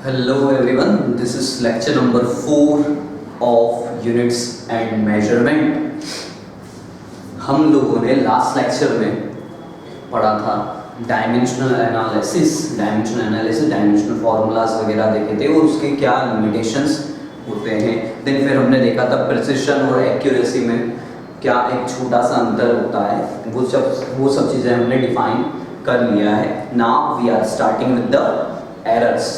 Hello everyone, this is lecture number 4 of units and measurement. हम लोगों ने last lecture में पढ़ा था डायमेंशनल एनालिसिस, डायमेंशनल फार्मूलाज वगैरह देखे थे और उसके क्या लिमिटेशंस होते हैं. देन फिर हमने देखा था प्रिसिशन और एक्यूरेसी में क्या एक छोटा सा अंतर होता है. वो सब चीज़ें हमने डिफाइन कर लिया है. Now we are starting with the errors.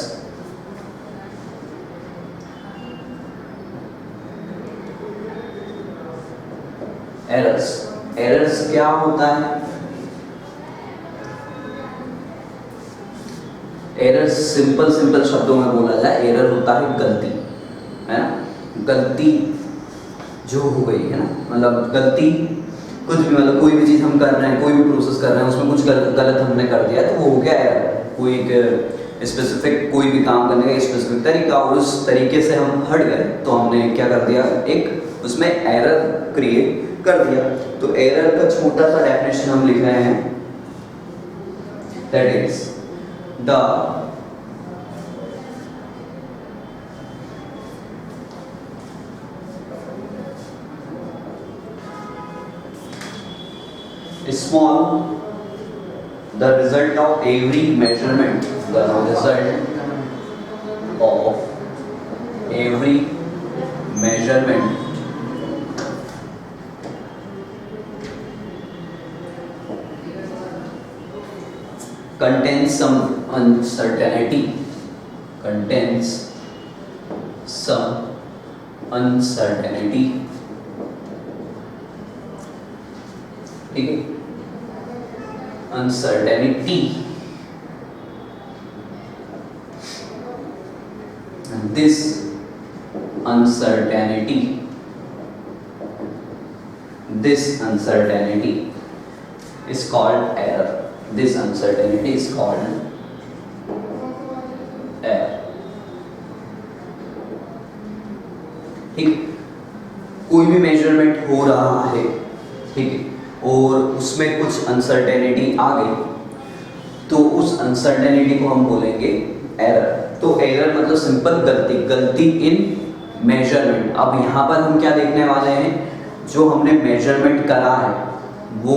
Errors क्या होता है? एरर्स सिंपल शब्दों में बोला जाए, एरर होता है गलती, है ना. गलती जो हो गई है ना, मतलब गलती कुछ भी, मतलब कोई भी चीज़ हम कर रहे हैं, कोई भी प्रोसेस कर रहे हैं, उसमें कुछ गलत हमने कर दिया तो वो हो गया एरर. कोई एक स्पेसिफिक कोई भी काम करने का स्पेसिफिक तरीका और उस तरीके से हम हट गए तो हमने क्या कर दिया, एक उसमें एरर क्रिएट कर दिया. तो एरर का छोटा सा डेफिनेशन हम लिख रहे हैं, that is the the result of every measurement, the result of every measurement contains some uncertainty, ठीक है, uncertainty, and this uncertainty is called error. This uncertainty is called error. ठीक, कोई भी मेजरमेंट हो रहा है, ठीक है, और उसमें कुछ अनसर्टेनिटी आ गई तो उस अनसर्टेनिटी को हम बोलेंगे एरर. तो एरर मतलब सिंपल गलती इन मेजरमेंट. अब यहाँ पर हम क्या देखने वाले हैं, जो हमने मेजरमेंट करा है वो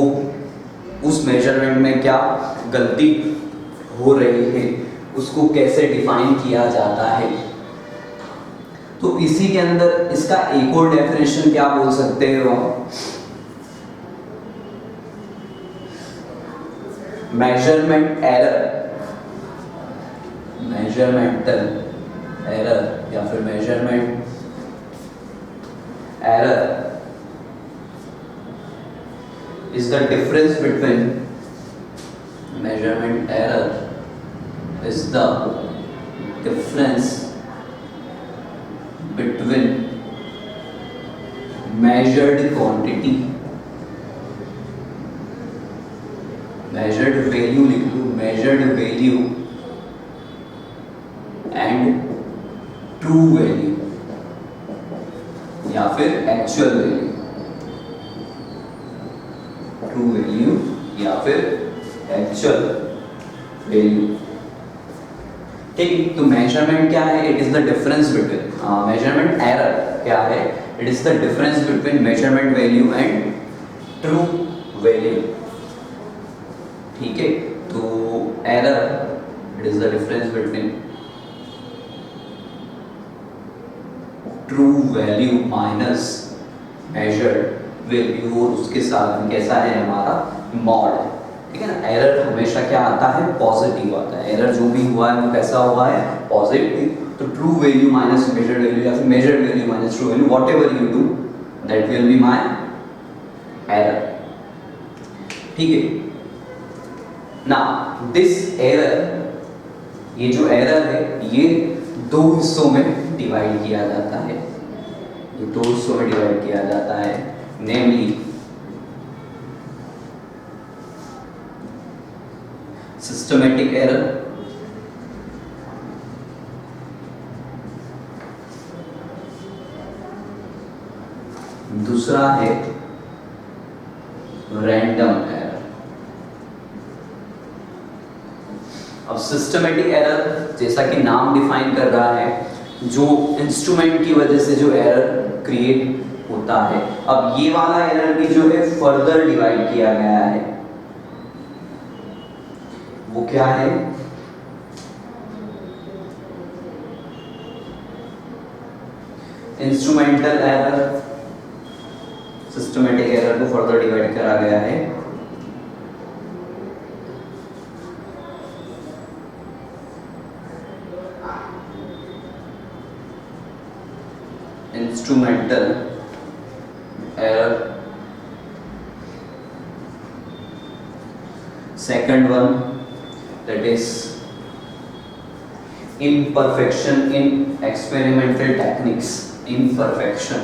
उस मेजरमेंट में क्या गलती हो रही है उसको कैसे डिफाइन किया जाता है. तो इसी के अंदर इसका एक और डेफिनेशन क्या बोल सकते हो आप, मेजरमेंटल एरर या फिर measurement error is the difference between measurement error is the difference between measured quantity, measured value लिख लो, measured value and true value या फिर actual value, ट्रू वैल्यू या फिर एक्चुअल वैल्यू. ठीक, तो मेजरमेंट क्या है, it is the difference between, measurement error क्या है, it is the difference between measurement value and true value. ठीक है, तो error it is the difference between true value minus measured value और उसके साथ में कैसा है हमारा मॉड. ठीक है ना. एरर हमेशा क्या आता है, पॉजिटिव आता है. एरर जो भी हुआ है वो कैसा हुआ है, पॉजिटिव. तो true value minus measured value या फिर measured value minus true value, whatever you do that will be my error. ठीक है ना. दिस एरर, ये जो एरर है ये दो हिस्सों में डिवाइड किया जाता है, ये दो हिस्सों में डिवाइड किया जाता है, namely systematic error दूसरा है रैंडम एरर. अब अब सिस्टमेटिक एरर जैसा कि नाम डिफाइन कर रहा है, जो इंस्ट्रूमेंट की वजह से जो एरर क्रिएट होता है। अब ये वाला एरर भी जो है फर्दर डिवाइड किया गया है, वो क्या है, इंस्ट्रूमेंटल एरर। सिस्टमेटिक एरर को फर्दर डिवाइड करा गया है instrumental error. Second one, that is imperfection in experimental techniques. Imperfection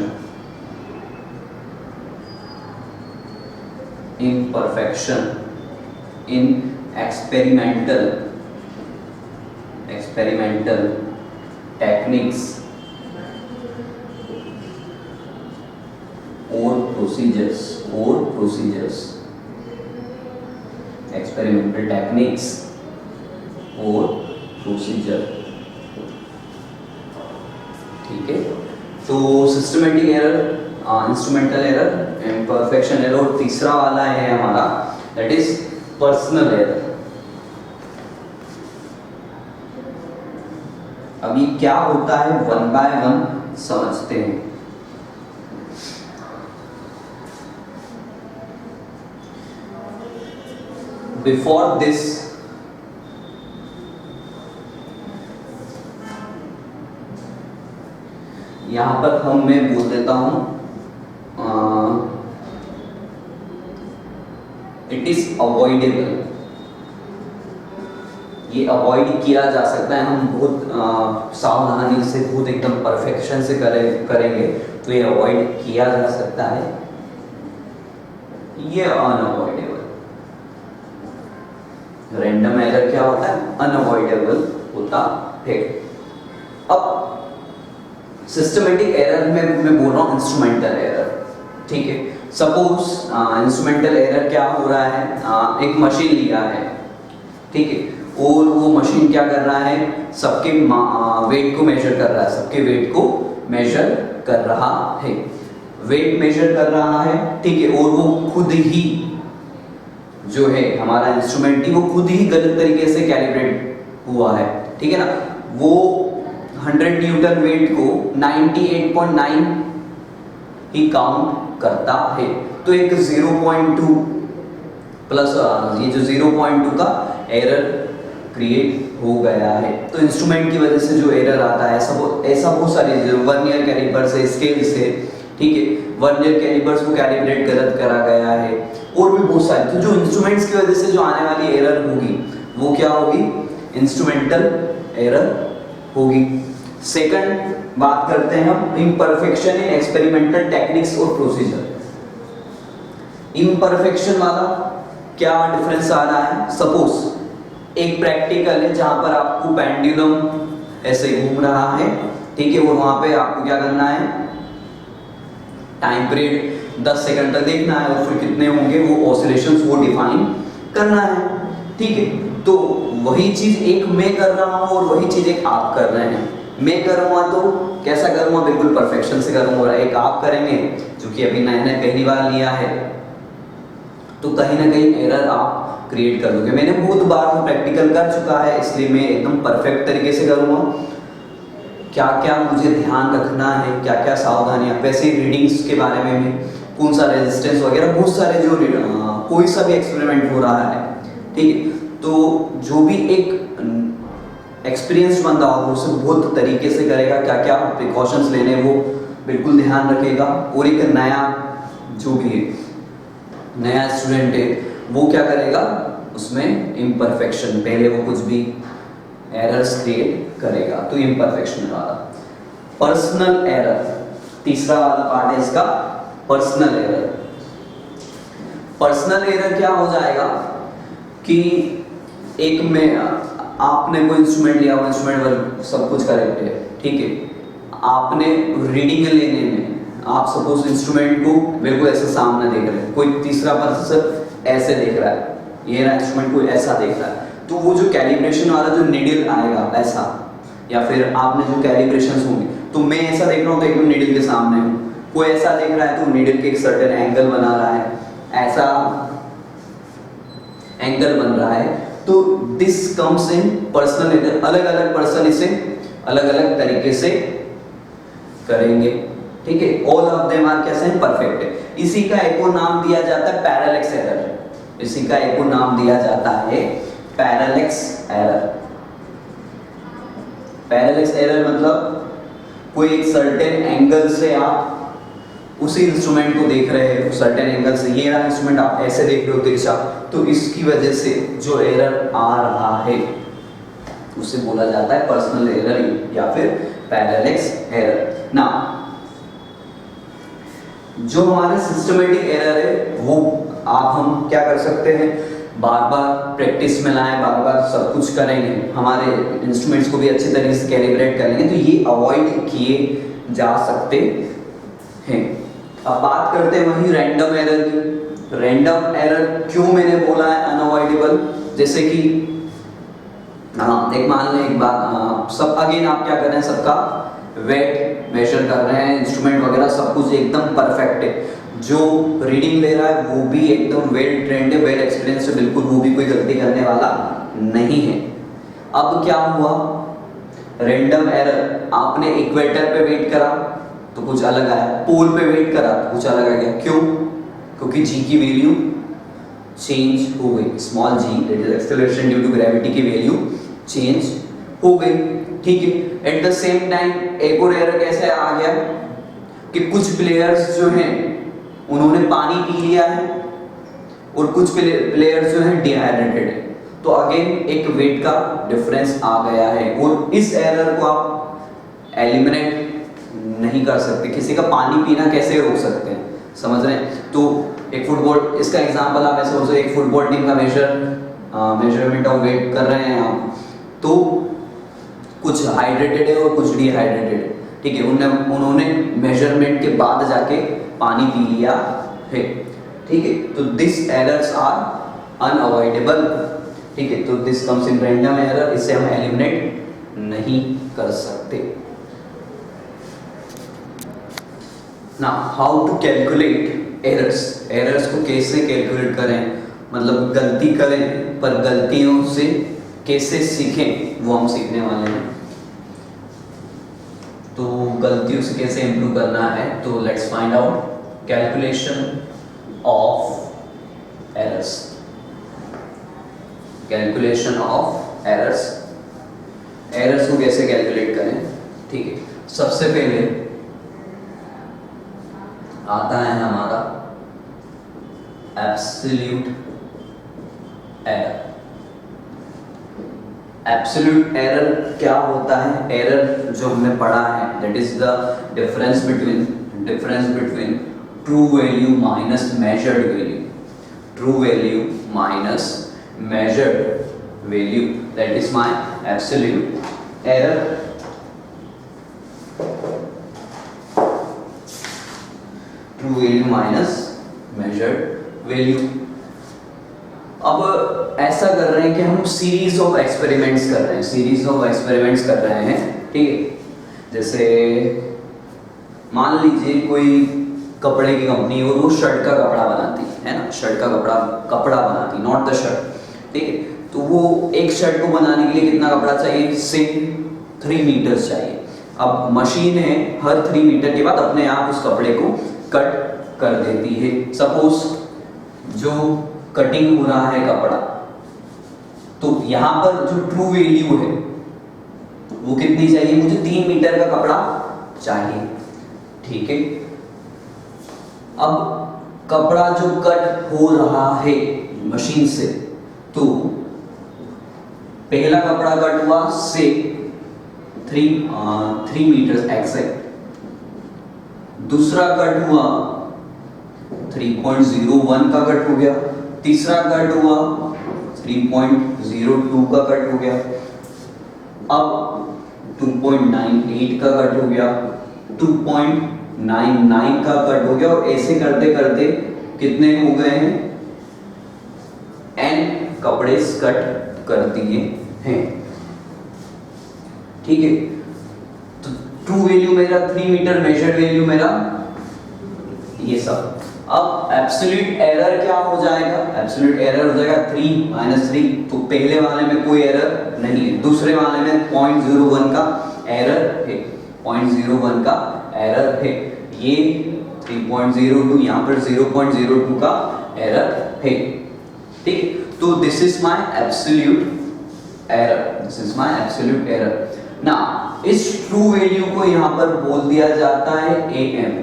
in experimental techniques or procedures experimental techniques और प्रोसीजर। ठीक है, तो systematic error, instrumental error, imperfection error, और तीसरा वाला है हमारा दैट इज पर्सनल एरर। अब ये क्या होता है वन बाय वन समझते हैं। बिफोर दिस यहां पर मैं बोल देता हूं, इट इज अवॉइडेबल। ये अवॉइड किया जा सकता है, हम बहुत सावधानी से, बहुत एकदम परफेक्शन से करेंगे तो ये अवॉइड किया जा सकता है। ये अनअवॉइडेबल। रैंडम एरर क्या होता है, अनअवॉइडेबल होता है। अब सिस्टमेटिक एरर में मैं बोल रहा हूँ इंस्ट्रूमेंटल एरर। ठीक है, सपोज इंस्ट्रूमेंटल एरर क्या हो रहा है, एक मशीन लिया है, ठीक है, और वो मशीन क्या कर रहा है, सबके वेट को मेजर कर रहा है, सबके वेट को मेजर कर रहा है, वेट मेजर कर रहा है, ठीक है, और वो खुद ही जो है हमारा इंस्ट्रूमेंट वो खुद ही गलत तरीके से कैलिब्रेट हुआ है। ठीक है ना, वो 100 न्यूटन वेट को 98.9 ही काउंट करता है। तो एक 0.2 प्लस ये जो 0.2 का एरर क्रिएट हो गया है। तो इंस्ट्रूमेंट की वजह से जो एरर आता है ऐसा बहुत सारे वर्नियर कैलिपर से, स्केल से, ठीक है, वर्नियर कैलिपर्स को कैलिब्रेट गलत करा गया है, और भी बहुत सारे। तो जो इंस्ट्रूमेंट्स की वजह से जो आने वाली एरर होगी वो क्या होगी, इंस्ट्रूमेंटल एरर होगी। सेकंड बात करते हैं हम इम्परफेक्शन इन एक्सपेरिमेंटल टेक्निक्स और प्रोसीजर। इम्परफेक्शन वाला क्या डिफरेंस आ रहा है, सपोज एक प्रैक्टिकल है जहां पर आपको पेंडुलम ऐसे घूम रहा है, ठीक है, और वहां पे आपको क्या करना है, टाइम पीरियड 10 सेकंड तक देखना है, और फिर कितने होंगे वो ऑसिलेशंस वो डिफाइन करना है। ठीक है, तो वही चीज एक मैं कर रहा हूं और वही चीज एक आप कर रहे हैं। मैं करूंगा तो कैसा करूंगा, बिल्कुल परफेक्शन से करूंगा, और एक आप करेंगे जो कि अभी नया पहली बार लिया है, तो कहीं ना कहीं एरर आप क्रिएट कर दोगे। मैंने बहुत बार वो प्रैक्टिकल कर चुका है, इसलिए मैं एकदम परफेक्ट तरीके से करूंगा। क्या क्या मुझे ध्यान रखना है, क्या क्या सावधानियां, वैसे रीडिंग्स के बारे में भी, कौन सा रेजिस्टेंस वगैरह, बहुत सारे जो कोई सा भी एक्सपेरिमेंट हो रहा है, ठीक है, तो जो भी एक एक्सपीरियंस बंदा होगा उसे बहुत तरीके से करेगा, क्या क्या प्रिकॉशंस लेने वो बिल्कुल ध्यान रखेगा। और एक नया जो भी है, नया स्टूडेंट है, वो क्या करेगा, उसमें इम्परफेक्शन, पहले वो कुछ भी एरर्स क्रिएट करेगा, तो इम्परफेक्शन वाला। पर्सनल एरर, तीसरा वाला पार्ट है इसका, पर्सनल एरर। पर्सनल एरर क्या हो जाएगा कि एक में आपने कोई इंस्ट्रूमेंट लिया, वो इंस्ट्रूमेंट पर सब कुछ करेक्ट है, ठीक है, आपने रीडिंग लेने में आप सपोज इंस्ट्रूमेंट को बिल्कुल ऐसे सामने देख रहे हैं, कोई तीसरा पर्सन ऐसे देख रहा है, ये रहा इंस्ट्रूमेंट कोई ऐसा देख रहा है, तो वो जो कैलिब्रेशन वाला जो नीडल आएगा ऐसा, या फिर आपने जो कैलिब्रेशन होंगे, तो मैं ऐसा देख रहा हूँ तो एकदम नीडल के सामने हूँ, कोई ऐसा देख रहा है तो नीडल के एक सर्टेन एंगल बना रहा है, ऐसा एंगल बन रहा है, तो this comes in personal error. अलग अलग पर्सन इसे अलग अलग तरीके से करेंगे, ठीक है। ऑल ऑफ देम आर कैसे हैं, परफेक्ट है। इसी का एक और नाम दिया जाता है पैरेलैक्स एरर। इसी का एक और नाम दिया जाता है पैरेलैक्स एरर। पैरेलैक्स एरर मतलब कोई एक सर्टेन एंगल से आप उसी इंस्ट्रूमेंट को देख रहे हो, सर्टेन एंगल से, ये वाला इंस्ट्रूमेंट आप ऐसे देख रहे हो तिरछा, तो इसकी वजह से जो एरर आ रहा है उसे बोला जाता है पर्सनल एरर या फिर पैरेलैक्स एरर ना। जो हमारे सिस्टमेटिक एरर है वो हम क्या कर सकते हैं, बार बार प्रैक्टिस में लाएं, बार बार सब कुछ करेंगे, हमारे इंस्ट्रूमेंट्स को भी अच्छे तरीके से कैलिब्रेट करेंगे, तो ये अवॉइड किए जा सकते हैं। अब बात करते हैं वही रैंडम एरर की। रैंडम एरर क्यों मैंने बोला है अनअवॉइडेबल, जैसे कि एक मान लें एक बात, सब अगेन आप क्या कर रहे हैं, सबका वेट मेजर कर रहे हैं, इंस्ट्रूमेंट वगैरह सब कुछ एकदम परफेक्ट है, जो रीडिंग ले रहा है वो भी एकदम वेल ट्रेंड है, वेल एक्सपीरियंस है, बिल्कुल वो भी कोई गलती करने वाला नहीं है। अब क्या हुआ, रैंडम एरर, आपने इक्वेटर पे वेट करा तो कुछ अलग आया, पोल पे वेट करा तो कुछ अलग आ गया। क्यों? क्योंकि जी की वैल्यू चेंज हो गई, small g that is acceleration due to gravity की वैल्यू चेंज हो गई, ठीक है। एट द सेम टाइम एक और एरर कैसे आ गया कि कुछ प्लेयर्स जो हैं उन्होंने पानी पी लिया है और कुछ प्लेयर्स जो हैं डिहाइड्रेटेड है, तो अगेन एक वेट का डिफरेंस आ गया है, और इस एरर को आप एलिमिनेट नहीं कर सकते। किसी का पानी पीना कैसे रोक सकते हैं, समझ रहे हैं? तो एक फुटबॉल, इसका एग्जांपल आप ऐसे सोचो, एक फुटबॉल टीम का मेजरमेंट ऑफ वेट कर रहे हैं आप, तो कुछ हाइड्रेटेड है और कुछ डिहाइड्रेटेड है, ठीक है। उन्होंने मेजरमेंट के बाद जाके पानी पी लिया है, ठीक है। तो दिस एरर्स आर अनअवॉइडेबल, ठीक है। तो this comes in random error, इसे हम एलिमिनेट नहीं कर सकते। Now, how to calculate errors? Errors को कैसे कैलकुलेट करें, मतलब गलती करें पर गलतियों से कैसे सीखें, वो हम सीखने वाले हैं। तो गलतियों से कैसे इम्प्रूव करना है, तो let's find out calculation of errors. Calculation of errors, errors को कैसे कैलकुलेट करें, ठीक है। सबसे पहले आता है हमारा एब्सोल्यूट एरर। एब्सोल्यूट एरर क्या होता है? एरर जो हमने पढ़ा है that is the difference between true value minus measured value, true value minus measured value, that is my absolute error. True value minus measured value. अब ऐसा कर रहे हैं कि हम सीरीज ऑफ एक्सपेरिमेंट्स कर रहे हैं, सीरीज ऑफ एक्सपेरिमेंट्स कर रहे हैं, ठीक है। जैसे मान लीजिए कोई कपड़े की कंपनी और वो शर्ट का कपड़ा बनाती है ना, शर्ट का कपड़ा बनाती, नॉट द शर्ट, ठीक है। तो वो एक शर्ट को बनाने के लिए कितना कपड़ा चाहिए? से 3 मीटर चाहिए। अब मशीन है हर 3 मीटर के बाद अपने आप उस कपड़े को कट कर देती है। सपोज जो कटिंग हो रहा है कपड़ा, तो यहाँ पर जो ट्रू वैल्यू है वो कितनी चाहिए? मुझे 3 मीटर का कपड़ा चाहिए, ठीक है। अब कपड़ा जो कट हो रहा है मशीन से, तो पहला कपड़ा कट हुआ से 3 मीटर एग्जैक्ट, दूसरा कट हुआ 3.01 का कट हो गया, तीसरा कट हुआ 3.02 का कट हो गया, अब 2.98 का कट हो गया, 2.99 का कट हो गया, और ऐसे करते करते कितने हो गए हैं? n कपड़े कट कर दिए हैं। ठीक है, तो ट्रू वैल्यू मेरा 3 मीटर, मेजर्ड वैल्यू मेरा ये सब। अब एब्सोल्यूट एरर क्या हो जाएगा? एब्सोल्यूट एरर हो जाएगा 3 - 3। तो पहले वाले में कोई एरर नहीं है, दूसरे वाले में 0.01 का एरर है, 0.01 का एरर है। ये 3.02, यहाँ पर 0.02 का एरर है। ठीक, तो this is my absolute error, this is my absolute error. ना इस ट्रू वैल्यू को यहाँ पर बोल दिया जाता है AM,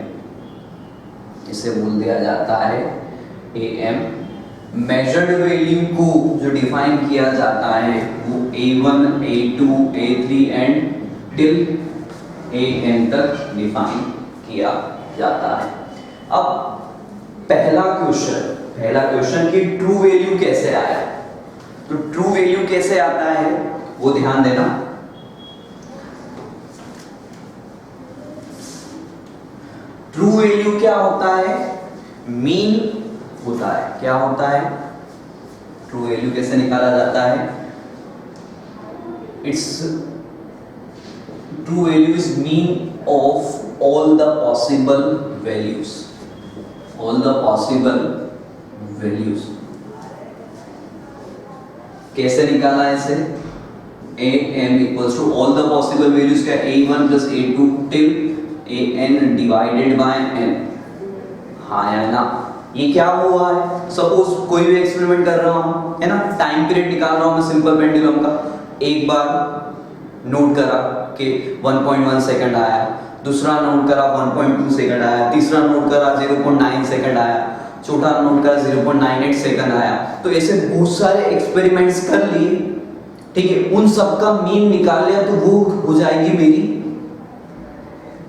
इसे बोल दिया जाता है AM। मेजर्ड वैल्यू को जो डिफाइन किया जाता है वो A1, A2, A3 and till AM तक डिफाइन किया जाता है। अब पहला क्वेश्चन कि ट्रू वैल्यू कैसे आया, तो ट्रू वैल्यू कैसे आता है वो ध्यान देना। ट्रू वैल्यू क्या होता है? मीन होता है। क्या होता है? ट्रू वैल्यू कैसे निकाला जाता है? It's true value is mean of all the possible values, all the possible values. कैसे निकाला है इसे? AM equals to all the possible values का A1 plus A2 till AN divided by N। हाँ या ना? ये क्या हुआ है? सपोज कोई भी एक्सपेरिमेंट कर रहा हूं, है ना, टाइम पीरियड निकाल रहा हूं मैं सिंपल पेंडुलम का। एक बार नोट करा कि 1.1 सेकंड आया, दूसरा नोट करा 1.2 सेकंड आया, तीसरा नोट करा 0.9 सेकंड आया, चौथा नोट करा 0.98 सेकंड आया। तो ऐसे बहुत सारे एक्सपेरिमेंट्स कर लिए, ठीक है, उन सब का मीन निकाल लिया, तो वो हो जाएगी मेरी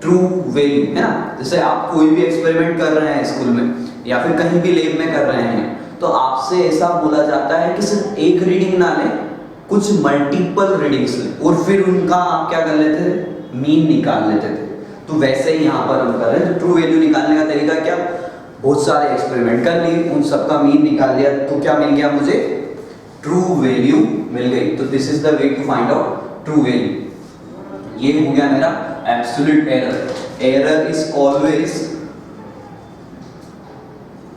ट्रू वैल्यू, है ना। जैसे आप कोई भी एक्सपेरिमेंट कर रहे हैं स्कूल में या फिर कहीं भी लैब में कर रहे हैं, तो आपसे ऐसा बोला जाता है कि सिर्फ एक रीडिंग ना ले, कुछ मल्टीपल रीडिंग्स ले और फिर उनका आप क्या कर लेते थे? मीन निकाल लेते थे। तो वैसे ही यहाँ पर हम कर रहे हैं। तो ट्रू वैल्यू निकालने का तरीका क्या? बहुत सारे एक्सपेरिमेंट कर लिए, उन सबका मीन निकाल लिया, तो क्या मिल गया मुझे? ट्रू वैल्यू मिल गई। तो this is the way to find out true value. ये हो गया मेरा absolute error. Error is always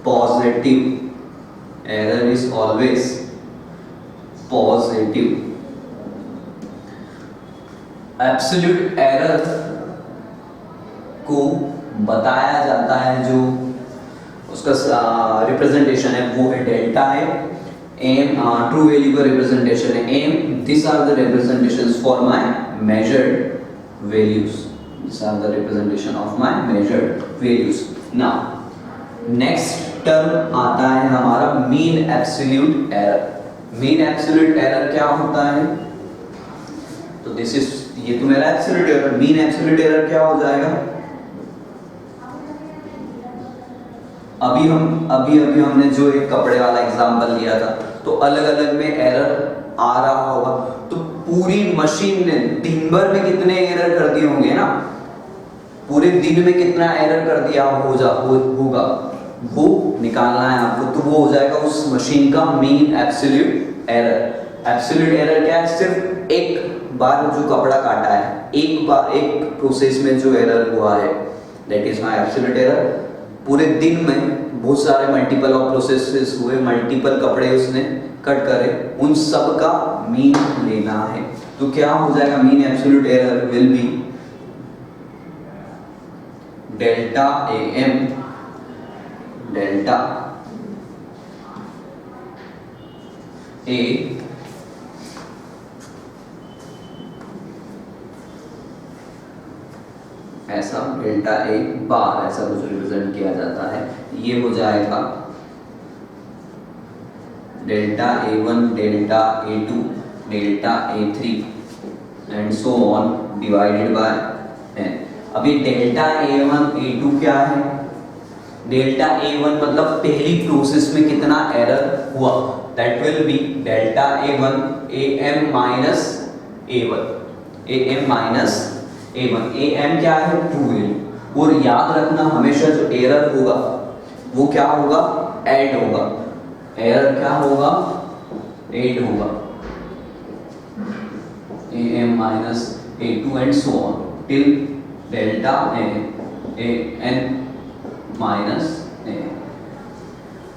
positive, error is always positive. Absolute error को बताया जाता है, जो उसका रिप्रेजेंटेशन है वो है डेल्टा है। एम ट्रू वैल्यू का रिप्रेजेंटेशन है M. This are the representations for my measured values, this are the representation of my measured values. Now next term आता है हमारा mean absolute error. Mean absolute error क्या होता है? तो दिस इज, ये तो मेरा absolute error. Mean absolute error क्या हो जाएगा? अभी हमने जो एक कपड़े वाला एग्जांपल लिया था, तो अलग अलग में एरर आ रहा होगा, तो पूरी मशीन ने दिन भर में कितने एरर कर दिए होंगे ना, पूरे दिन में कितना एरर कर दिया होगा वो निकालना है आपको। तो वो हो जाएगा उस मशीन का mean absolute error. Absolute error क्या है? सिर्फ एक बार जो कपड़ा काटा है, एक बार एक प्रोसेस में जो एरर हुआ है, that is my absolute error. पूरे दिन में बहुत सारे मल्टीपल ऑफ प्रोसेसेस हुए, मल्टीपल कपड़े उसने कट करे, उन सब का मीन लेना है। तो क्या हो जाएगा? Mean absolute error will be delta AM, delta A ऐसा, डेल्टा A बार ऐसा कुछ रिप्रेजेंट किया जाता है। ये हो जाएगा delta A1, delta A2, delta A3 and so on divided by n। अभी डेल्टा A1 A2 क्या है? डेल्टा A1 मतलब पहली प्रोसेस में कितना एरर हुआ, that will be delta A1 AM minus A1, AM minus A1। AM क्या है? True value. और याद रखना हमेशा जो एरर होगा वो क्या होगा? ऐड होगा। एरर क्या होगा? ऐड होगा। am minus a2 and so on till delta an minus a।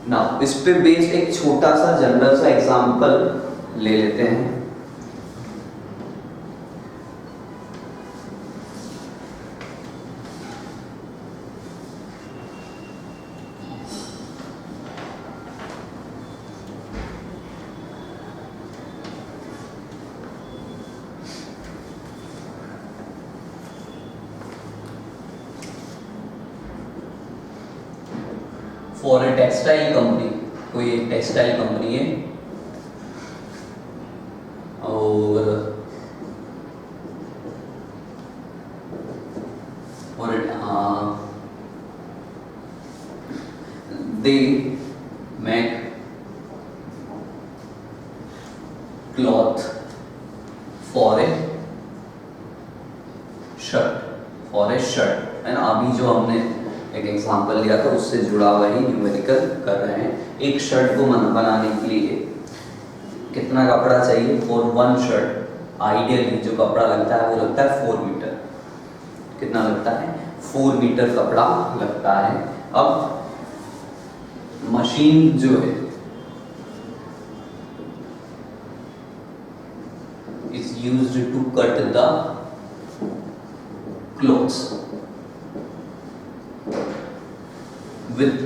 Now इस पे बेस्ड एक छोटा सा जनरल सा एग्जांपल ले लेते हैं। फॉर ए टेक्सटाइल कंपनी, कोई एक टेक्सटाइल कंपनी है और they make cloth for a shirt है ना। अभी जो हमने एक एग्जांपल लिया था उससे जुड़ा हुआ ही न्यूमेरिकल कर रहे हैं। एक शर्ट को बनाने के लिए कितना कपड़ा चाहिए? फॉर वन शर्ट आइडियली जो कपड़ा लगता है वो लगता है 4 मीटर। कितना लगता है? 4 मीटर कपड़ा लगता है। अब मशीन जो है is used to cut the clothes with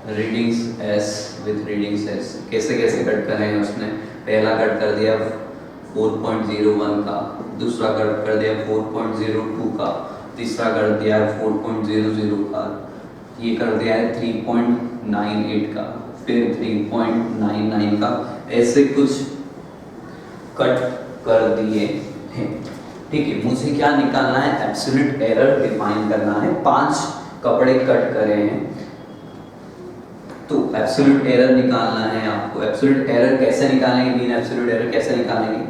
readings S, with readings S। कैसे कैसे कट कर रहे हैं उसने? पहला कट कर दिया 4.01 का, दूसरा कट कर दिया 4.02 का, तीसरा कर दिया 4.00 का, ये कर दिया है 3.98 का, फिर 3.99 का, ऐसे कुछ कट कर दिए हैं। ठीक है, मुझे क्या निकालना है? एब्सोल्यूट एरर डिफाइन करना है। 5 कपड़े कट करे हैं तो एब्सोल्यूट एरर निकालना है आपको। एब्सोल्यूट एरर कैसे निकालेंगे? मीन एब्सोल्यूट एरर कैसे निकालेंगे?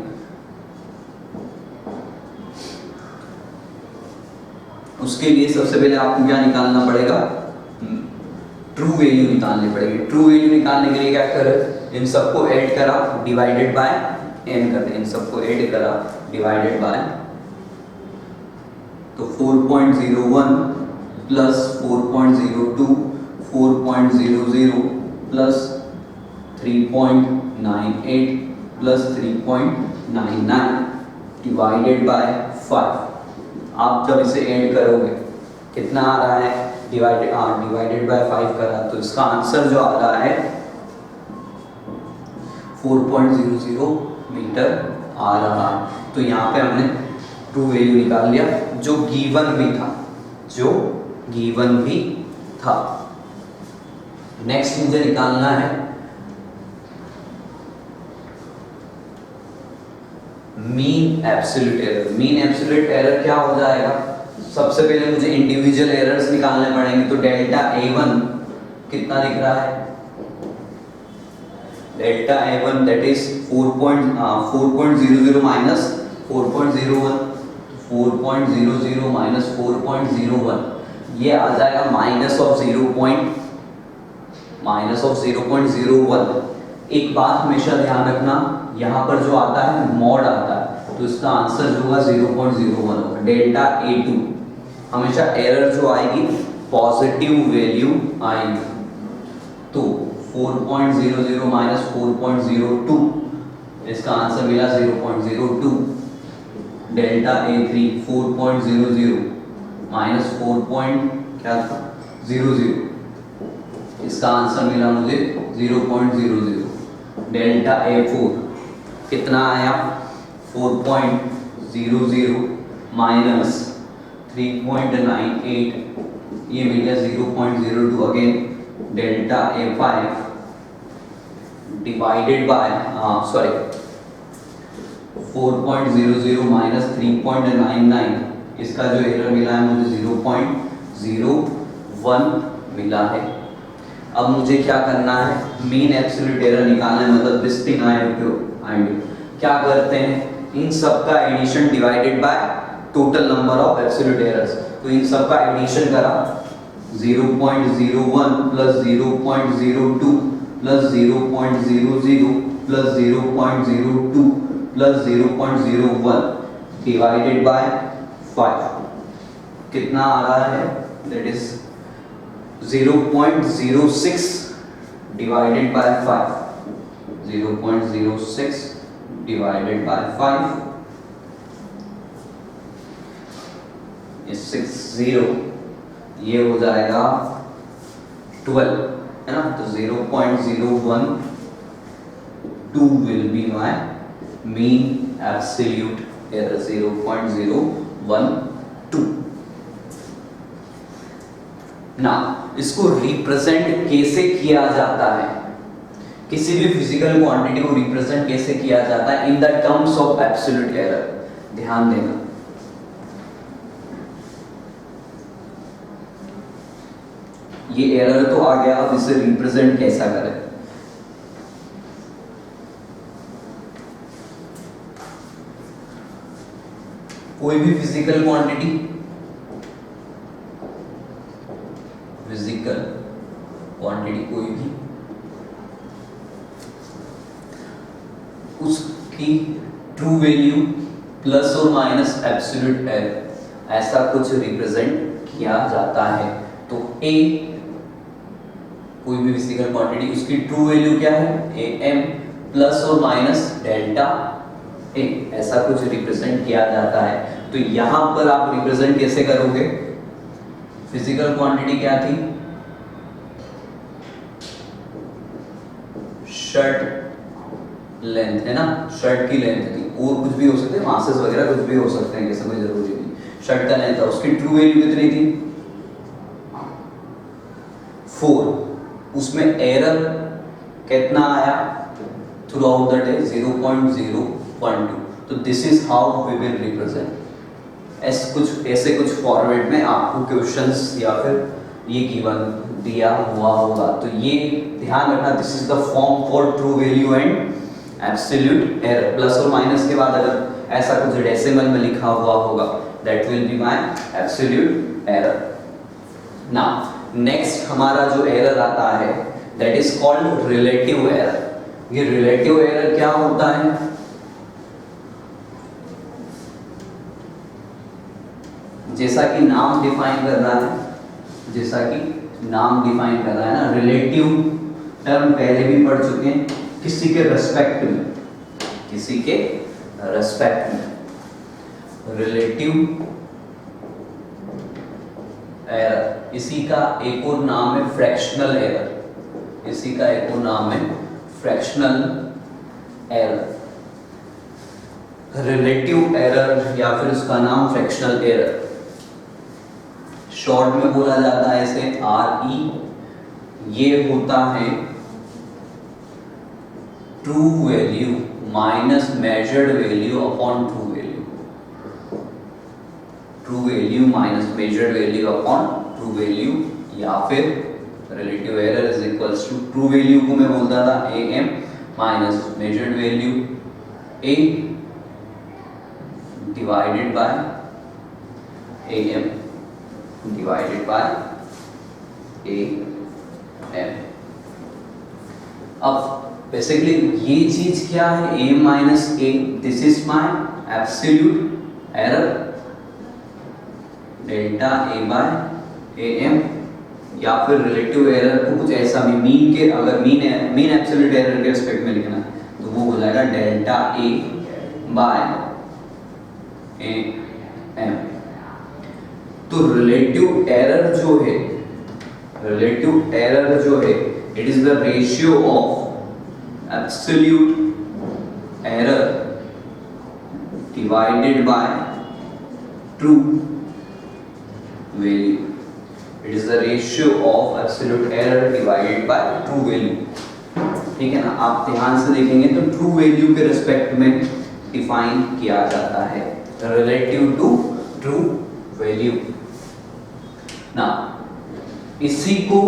उसके लिए सबसे पहले आपको क्या निकालना पड़ेगा? ट्रू वैल्यू निकालनी पड़ेगी। ट्रू वैल्यू निकालने के लिए क्या करें? इन सबको ऐड करा, डिवाइडेड बाय n कर दें। इन सबको ऐड करा, डिवाइडेड बाय, तो 4.01 plus 4.02 4.00 plus 3.98 plus 3.99 divided by 5। आप जब इसे ऐड करोगे कितना आ रहा है? डिवाइडेड बाय 5 करा तो इसका आंसर जो आ रहा है 4.00 मीटर आ रहा है। तो यहाँ पे हमने ट्रू वैल्यू निकाल लिया जो गिवन भी था। नेक्स्ट मुझे निकालना है mean absolute error. Mean absolute error क्या हो जाएगा? सबसे पहले मुझे इंडिविजुअल एरर्स निकालने पड़ेंगे। तो डेल्टा A1 कितना दिख रहा है? Delta A1 that is 4.00 minus 4.01, 4.00 minus 4.01, ये आ जाएगा माइनस ऑफ 0.01। एक बात हमेशा ध्यान रखना, यहाँ पर जो आता है मॉड आता है, तो इसका आंसर जो होगा 0.01 होगा। डेल्टा A2 हमेशा एरर जो आएगी पॉजिटिव वैल्यू आएगी। तो 4.00 माइनस 4.02, इसका आंसर मिला 0.02। डेल्टा A3 4.00 माइनस 4.00, इसका आंसर मिला मुझे 0.00। डेल्टा A4 कितना आया? 4.00 माइनस 3.98, ये मिल गया 0.02। Again delta A5 divided by 4.00 minus 3.99, इसका जो एरर मिला है मुझे 0.01 मिला है। अब मुझे क्या करना है? मीन एब्सोल्यूट एरर निकालना है, मतलब this thing I have to find. क्या करते हैं? इन सब का addition divided by total number of absolute errors. तो इन सब का एडिशन करा, 0.01 plus 0.02 plus 0.00 plus 0.02 plus 0.01 divided by 5 कितना आ रहा है? That is 0.06 divided by 5, 0.06 divided by 5 is 60, ये हो जाएगा 12 है ना। तो 0.012 will be my mean absolute error, 0.012। ना इसको रिप्रेजेंट कैसे किया जाता है? किसी भी फिजिकल क्वांटिटी को रिप्रेजेंट कैसे किया जाता है? In the terms of absolute error. ध्यान देना, ये एरर तो आ गया, अब इसे रिप्रेजेंट कैसा करें? कोई भी फिजिकल क्वांटिटी, कोई भी, उसकी ट्रू वैल्यू प्लस और माइनस एब्सोल्यूट एरर, ऐसा कुछ रिप्रेजेंट किया जाता है। तो ए, कोई भी फिजिकल क्वांटिटी, उसकी ट्रू वैल्यू क्या है? ए एम प्लस और माइनस डेल्टा ए, ऐसा कुछ रिप्रेजेंट किया जाता है। तो यहां पर आप रिप्रेजेंट कैसे करोगे? फिजिकल क्वांटिटी क्या थी? शर्ट लेंथ है ना, शर्ट की लेंथ थी, और कुछ भी हो सकते हैं, मासेस वगैरह कुछ भी हो सकते हैं, ऐसा कोई जरूरी नहीं। शर्ट का लेंथ था, उसकी ट्रू वैल्यू कितनी थी? 4। उसमें एरर कितना आया थ्रू आउट द डे? 0.012। तो this is how we will represent. ऐसे कुछ फॉर्मेट में आपको क्वेश्चंस या फिर ये गिवन दिया हुआ होगा, तो ये ध्यान रखना, this is the form for true value and absolute error. Plus और माइनस के बाद अगर ऐसा कुछ डेसिमल में लिखा हुआ होगा, that will be my absolute error. Now next हमारा जो एरर आता है, that is called relative error. ये रिलेटिव एरर क्या होता है? जैसा कि नाम डिफाइन कर रहा है, ना, रिलेटिव टर्म पहले भी पढ़ चुके हैं, किसी के रेस्पेक्ट में, रिलेटिव एरर। इसी का एक और नाम है फ्रैक्शनल एरर, रिलेटिव एरर या फिर उसका नाम फ्रैक्शनल एरर, शॉर्ट में बोला जाता है इसे RE। ये होता है true value minus measured value upon true value, या फिर relative error is equals to true value को मैं बोलता था AM minus measured value A divided by AM divided by AM। अब बेसिकली ये चीज क्या है? A minus A, this is my absolute error, delta A by AM। या फिर रिलेटिव एरर को कुछ ऐसा भी, मीन के, अगर मीन एब्सोल्यूट एरर के रिस्पेक्ट में लिखना है तो वो हो जाएगा डेल्टा A बाय AM। तो रिलेटिव एरर जो है, it is the ratio of absolute error divided by true value. It is the ratio of absolute error divided by true value. ठीक है ना, आप ध्यान से देखेंगे तो ट्रू वैल्यू के रिस्पेक्ट में डिफाइन किया जाता है, रिलेटिव टू ट्रू वैल्यू ना। इसी को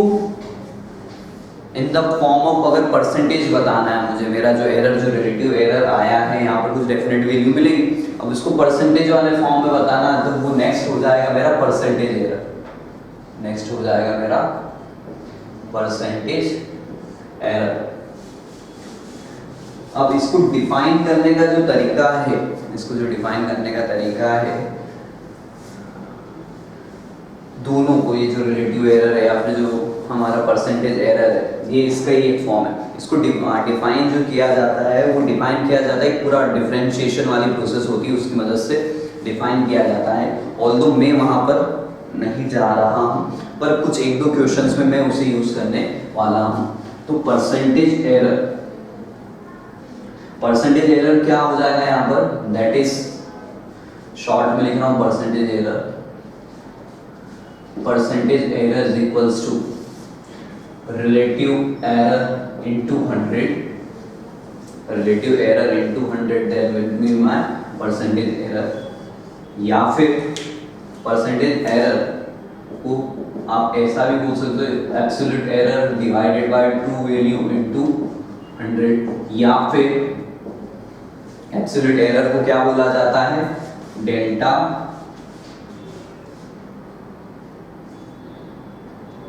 इन द फॉर्म ऑफ, अगर परसेंटेज बताना है मुझे, मेरा जो रिलेटिव एरर आया है, यहाँ पर कुछ डेफिनेट वैल्यू मिलेगी, अब इसको परसेंटेज वाले फॉर्म में बताना है, तो वो नेक्स्ट हो जाएगा मेरा परसेंटेज एरर, अब इसको डिफाइन करने का जो तरीका है, इसको जो डिफाइन करने का तरीका है, दोनों को, ये जो रिलेटिव एरर है या फिर जो हमारा परसेंटेज एरर है, ये इसका ही एक फॉर्म है। इसको डिफाइन जो किया जाता है, वो डिफाइन किया जाता है, पूरा डिफरेंशिएशन वाली प्रोसेस होती है, उसकी मदद से डिफाइन किया जाता है। ऑल्दो मैं वहाँ पर नहीं जा रहा हूँ, पर कुछ एक दो क्वेश्चंस में मैं उसे यूज करने वाला हूँ। तो परसेंटेज एरर क्या हो जाएगा यहाँ पर, दैट इज, शॉर्ट में लिख रहा हूँ percentage error is equals to relative error into 100, relative error into 100, that will be my percentage error। या फिर percentage error को आप ऐसा भी बोल सकते हो, absolute error divided by true value into 100, या फिर absolute error को क्या बोला जाता है, डेल्टा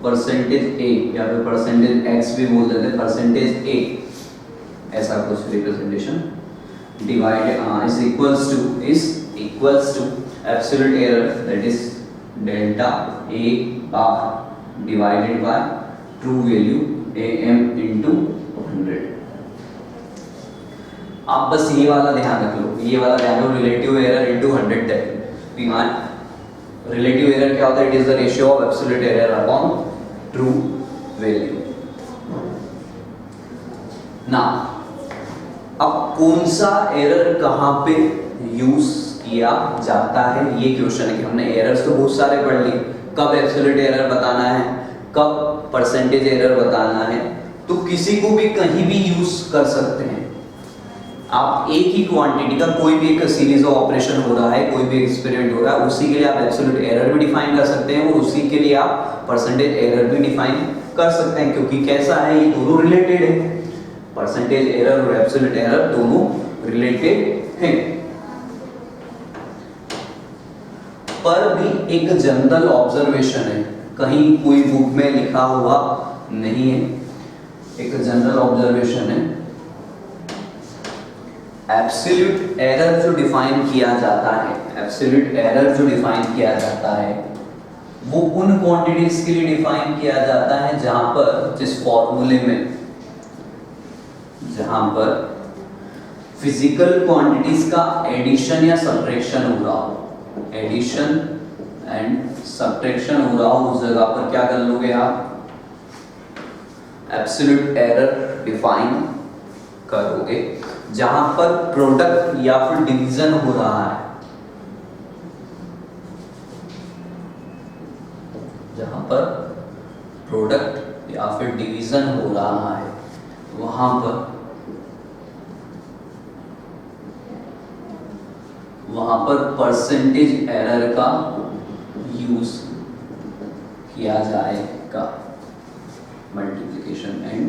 परसेंटेज ए या फिर परसेंटेज एक्स भी बोल देते हैं, परसेंटेज ए, ऐसा कुछ representation, divided is equals to absolute error, that is delta A bar divided by true value A M into 100। आप बस ये वाला ध्यान रख लो, ये वाला ध्यान लो, रिलेटिव एरर इंटू 100 तक। रिलेटिव एरर क्या होता है, it is the ratio of absolute error upon true value. ना अब कौन सा एरर कहां पे यूज किया जाता है, ये क्वेश्चन है कि हमने एरर्स तो बहुत सारे पढ़ लिए, कब एब्सोल्यूट एरर बताना है, कब परसेंटेज एरर बताना है, तो किसी को भी कहीं भी यूज कर सकते हैं। आप एक ही क्वांटिटी का कोई भी एक सीरीज ऑफ ऑपरेशन हो रहा है, कोई भी एक्सपेरिमेंट हो रहा है, उसी के लिए आप एब्सोल्यूट एरर भी डिफाइन कर सकते हैं और उसी के लिए आप परसेंटेज एरर भी डिफाइन कर सकते हैं, क्योंकि कैसा है, ये दोनों रिलेटेड है, परसेंटेज एरर और एब्सोल्यूट एरर दोनों रिलेटेड हैं। पर भी एक जनरल ऑब्जर्वेशन है, कहीं कोई बुक में लिखा हुआ नहीं है, एक जनरल ऑब्जर्वेशन है, एब्सोल्यूट एरर जो डिफाइन किया जाता है, एब्सोल्यूट एरर जो डिफाइन किया जाता है वो उन क्वांटिटीज के लिए डिफाइन किया जाता है जहां पर, जिस फॉर्मूले में जहां पर फिजिकल क्वांटिटीज का एडिशन या सब्ट्रैक्शन हो रहा हो, एडिशन एंड सब्ट्रैक्शन हो रहा हो, उस जगह पर क्या कर लोगे आप, एब्सोल्यूट एरर डिफाइन करोगे। जहां पर प्रोडक्ट या फिर डिवीजन हो रहा है, जहां पर प्रोडक्ट या फिर डिवीजन हो रहा है, वहां पर परसेंटेज एरर का यूज किया जाएगा, मल्टीप्लिकेशन एंड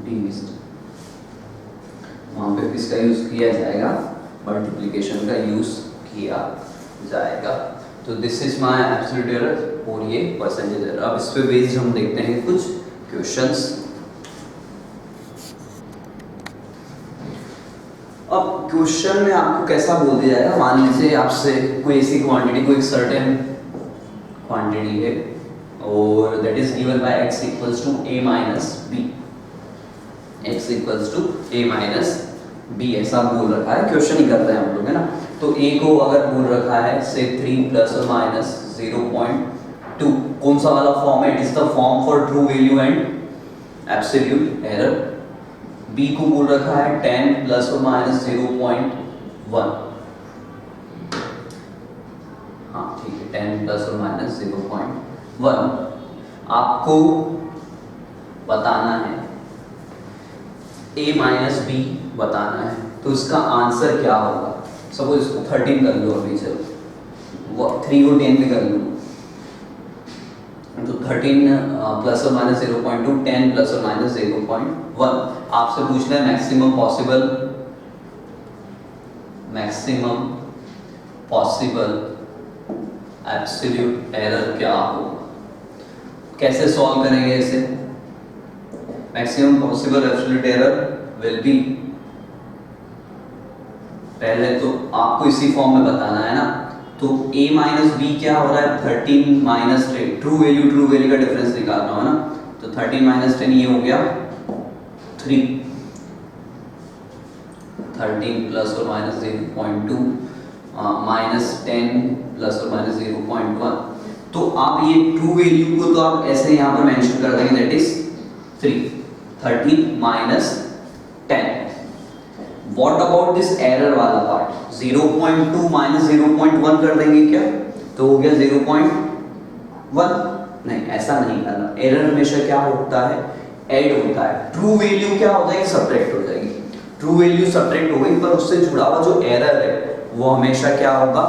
डिवीजन, वहां पे किसका यूज किया जाएगा, मल्टीप्लिकेशन का यूज किया जाएगा। तो this is my absolute error और ये परसेंटेज एरर। अब इस पे बेस्ड हम देखते हैं कुछ क्वेश्चंस। अब क्वेश्चन में आपको कैसा बोल दिया जाएगा, मान लीजिए आपसे कोई ऐसी क्वांटिटी, कोई सर्टेन क्वांटिटी है और that is given by x equals to a minus b, x equals to a minus b, ऐसा बोल रखा है, क्वेश्चन ही कर रहे हैं हम लोग, है ना। तो a को अगर बोल रखा है से 3 प्लस और माइनस 0.2, कौन सा वाला फॉर्म है, it is the form for true value and absolute error. b को बोल रखा है 10 प्लस और माइनस 0.1, हाँ ठीक है, 10 प्लस और माइनस 0.1 आपको बताना है, a माइनस b बताना है, तो इसका आंसर क्या होगा। सपोज इसको 13 कर लो, अभी चलो 3 को 10 में कर लो, तो 13 प्लस और माइनस 0.2, 10 प्लस और माइनस 0.1। आपसे पूछना है मैक्सिमम पॉसिबल एब्सोल्यूट एरर क्या होगा। कैसे सॉल्व करेंगे इसे, maximum possible absolute error will be पहले तो आपको इसी फॉर्म में बताना है ना, तो a माइनस बी क्या हो रहा है 13 माइनस 10, ट्रू वैल्यू का डिफरेंस निकालना हो ना, तो 13 माइनस 10 ये हो गया 3, 13 प्लस और माइनस 0.2 माइनस 10 प्लस और माइनस 0.1, तो आप ये ट्रू वैल्यू को तो आप ऐसे यहाँ पर मेंशन कर देंगे, that is 13 minus 10। What about this error वाला पार्ट, 0.2 माइनस 0.1 कर देंगे क्या, तो हो गया 0.1, नहीं ऐसा नहीं करना, एरर हमेशा क्या होता है ऐड होता है, ट्रू वैल्यू क्या हो जाएगी सब्ट्रैक्ट हो जाएगी, ट्रू वैल्यू सब्ट्रैक्ट हो गई पर उससे जुड़ा हुआ जो एरर है वो हमेशा क्या होगा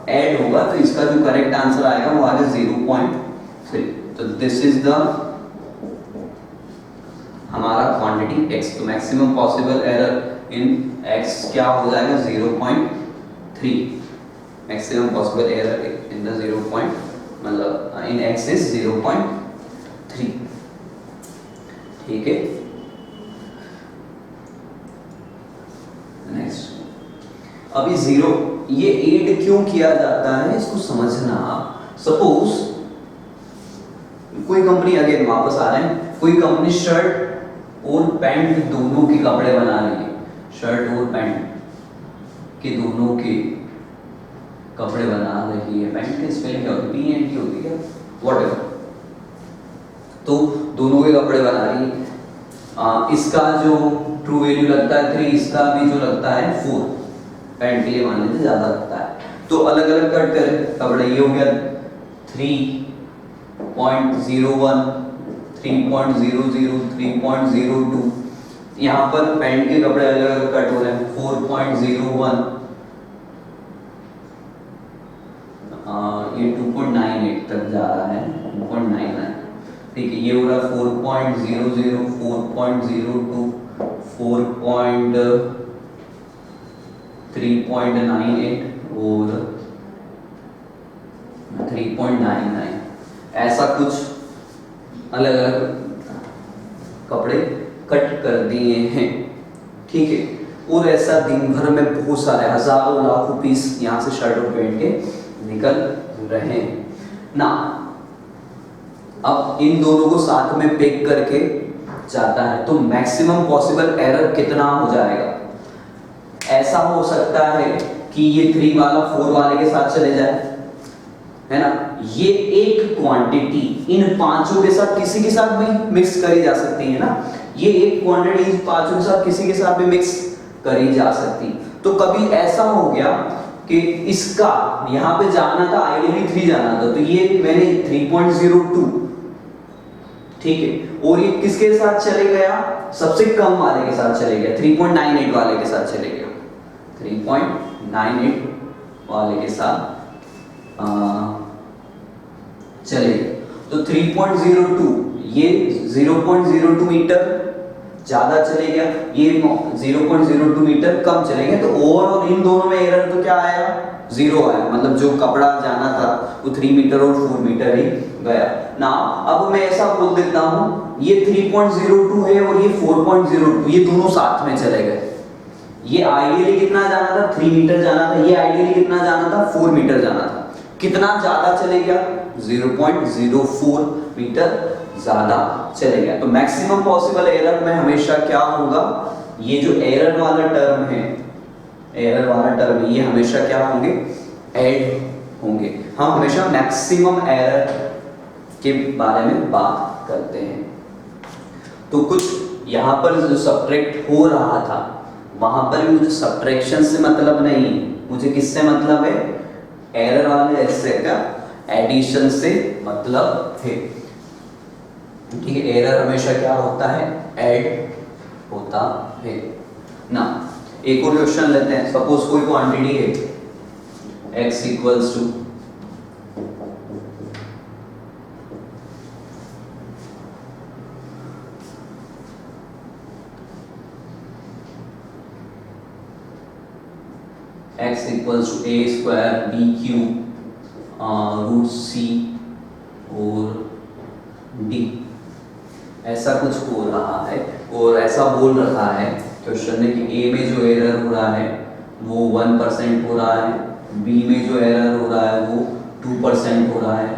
ऐड होगा, तो इसका जो करेक्ट आंसर आएगा वो आएगा 0.3, तो दिस इज द हमारा क्वांटिटी x, तो maximum possible error in x क्या हो जाएगा 0.3, maximum possible error in the 0. मतलब इन x इज 0.3, ठीक है। नेक्स्ट, अभी 0 ये ऐड क्यों किया जाता है इसको समझना। सपोज कोई कंपनी, अगेन वापस आ रहे हैं, कोई कंपनी शर्ट और पैंट दोनों के कपड़े बना रही है, शर्ट और पैंट के दोनों के कपड़े बना रही है, पैंट के स्पेलिंग क्या होती है PNT होती है क्या, व्हाटएवर, तो दोनों के कपड़े बना रही है, इसका जो ट्रू वैल्यू लगता है 3, इसका भी जो लगता है 4, पैंट के लिए मान लीजिए ज्यादा लगता है, तो अलग अलग कट करें कपड़े, ये हो गया 3.01, 3.00, 3.02, यहाँ पर पैंट के कपड़े अलग अलग कट हो रहे हैं 4.01, ये 2.98 तक जा रहा है, 2.99, ठीक है, ये हो रहा 4.00, 4.02, 3.98 और 3.99, ऐसा कुछ अलग अलग कपड़े कट कर दिए हैं, ठीक है, और ऐसा दिन भर में बहुत सारे हजारों लाखों पीस यहाँ से शर्ट और पैंट के निकल रहे हैं ना। अब इन दोनों को साथ में पैक करके जाता है, तो मैक्सिमम पॉसिबल एरर कितना हो जाएगा, ऐसा हो सकता है कि ये 3 वाला 4 वाले के साथ चले जाए, है ना, ये एक क्वांटिटी इन पांचों के साथ किसी के साथ भी मिक्स करी जा सकती है ना, ये एक क्वांटिटी इन पांचों के साथ किसी के साथ भी मिक्स करी जा सकती, तो कभी ऐसा हो गया कि इसका यहाँ पे जाना था आइडियली 3 जाना था, तो ये मैंने 3.02, ठीक है, और ये किसके साथ चले गया, सबसे कम वाले के साथ चले गया, 3.98 वाले के साथ चले गया, 3.98 वाले के साथ चले गए, तो 3.02 ये 0.02 मीटर ज्यादा चले गया, ये 0.02 मीटर कम चले गए, तो ओवरऑल इन दोनों में एरर तो क्या आया 0 आया, मतलब जो कपड़ा जाना था वो 3 मीटर और 4 मीटर ही गया ना। अब मैं ऐसा बोल देता हूं ये 3.02 है और ये 4.02, ये दोनों साथ में चले गए, ये आइडियली कितना जाना था 3 मीटर जाना था, ये आइडियली कितना जाना था 4 मीटर जाना था, कितना ज्यादा चले गया 0.04 मीटर ज्यादा चले गया, तो मैक्सिमम पॉसिबल एरर में हमेशा क्या होगा, ये जो एरर वाला टर्म है, एरर वाला टर्म ये हमेशा क्या होंगे ऐड होंगे। हम हमेशा मैक्सिमम एरर के बारे में बात करते हैं, तो कुछ यहाँ पर जो सब्ट्रैक्ट हो रहा था वहां पर भी मुझे सब्ट्रैक्शन से मतलब नहीं, मुझे किससे मतलब है, एरर वाले हिस्से का एडिशन से मतलब है, ठीक है, एरर हमेशा क्या होता है ऐड होता है ना। एक और क्वेश्चन लेते हैं, सपोज कोई क्वांटिटी है x equals to x equals to a square b cube root c और d, ऐसा कुछ हो रहा है और ऐसा बोल रहा है क्वेश्चन ने कि a में जो एरर हो रहा है वो 1% हो रहा है, बी में जो एरर हो रहा है वो 2% हो रहा है,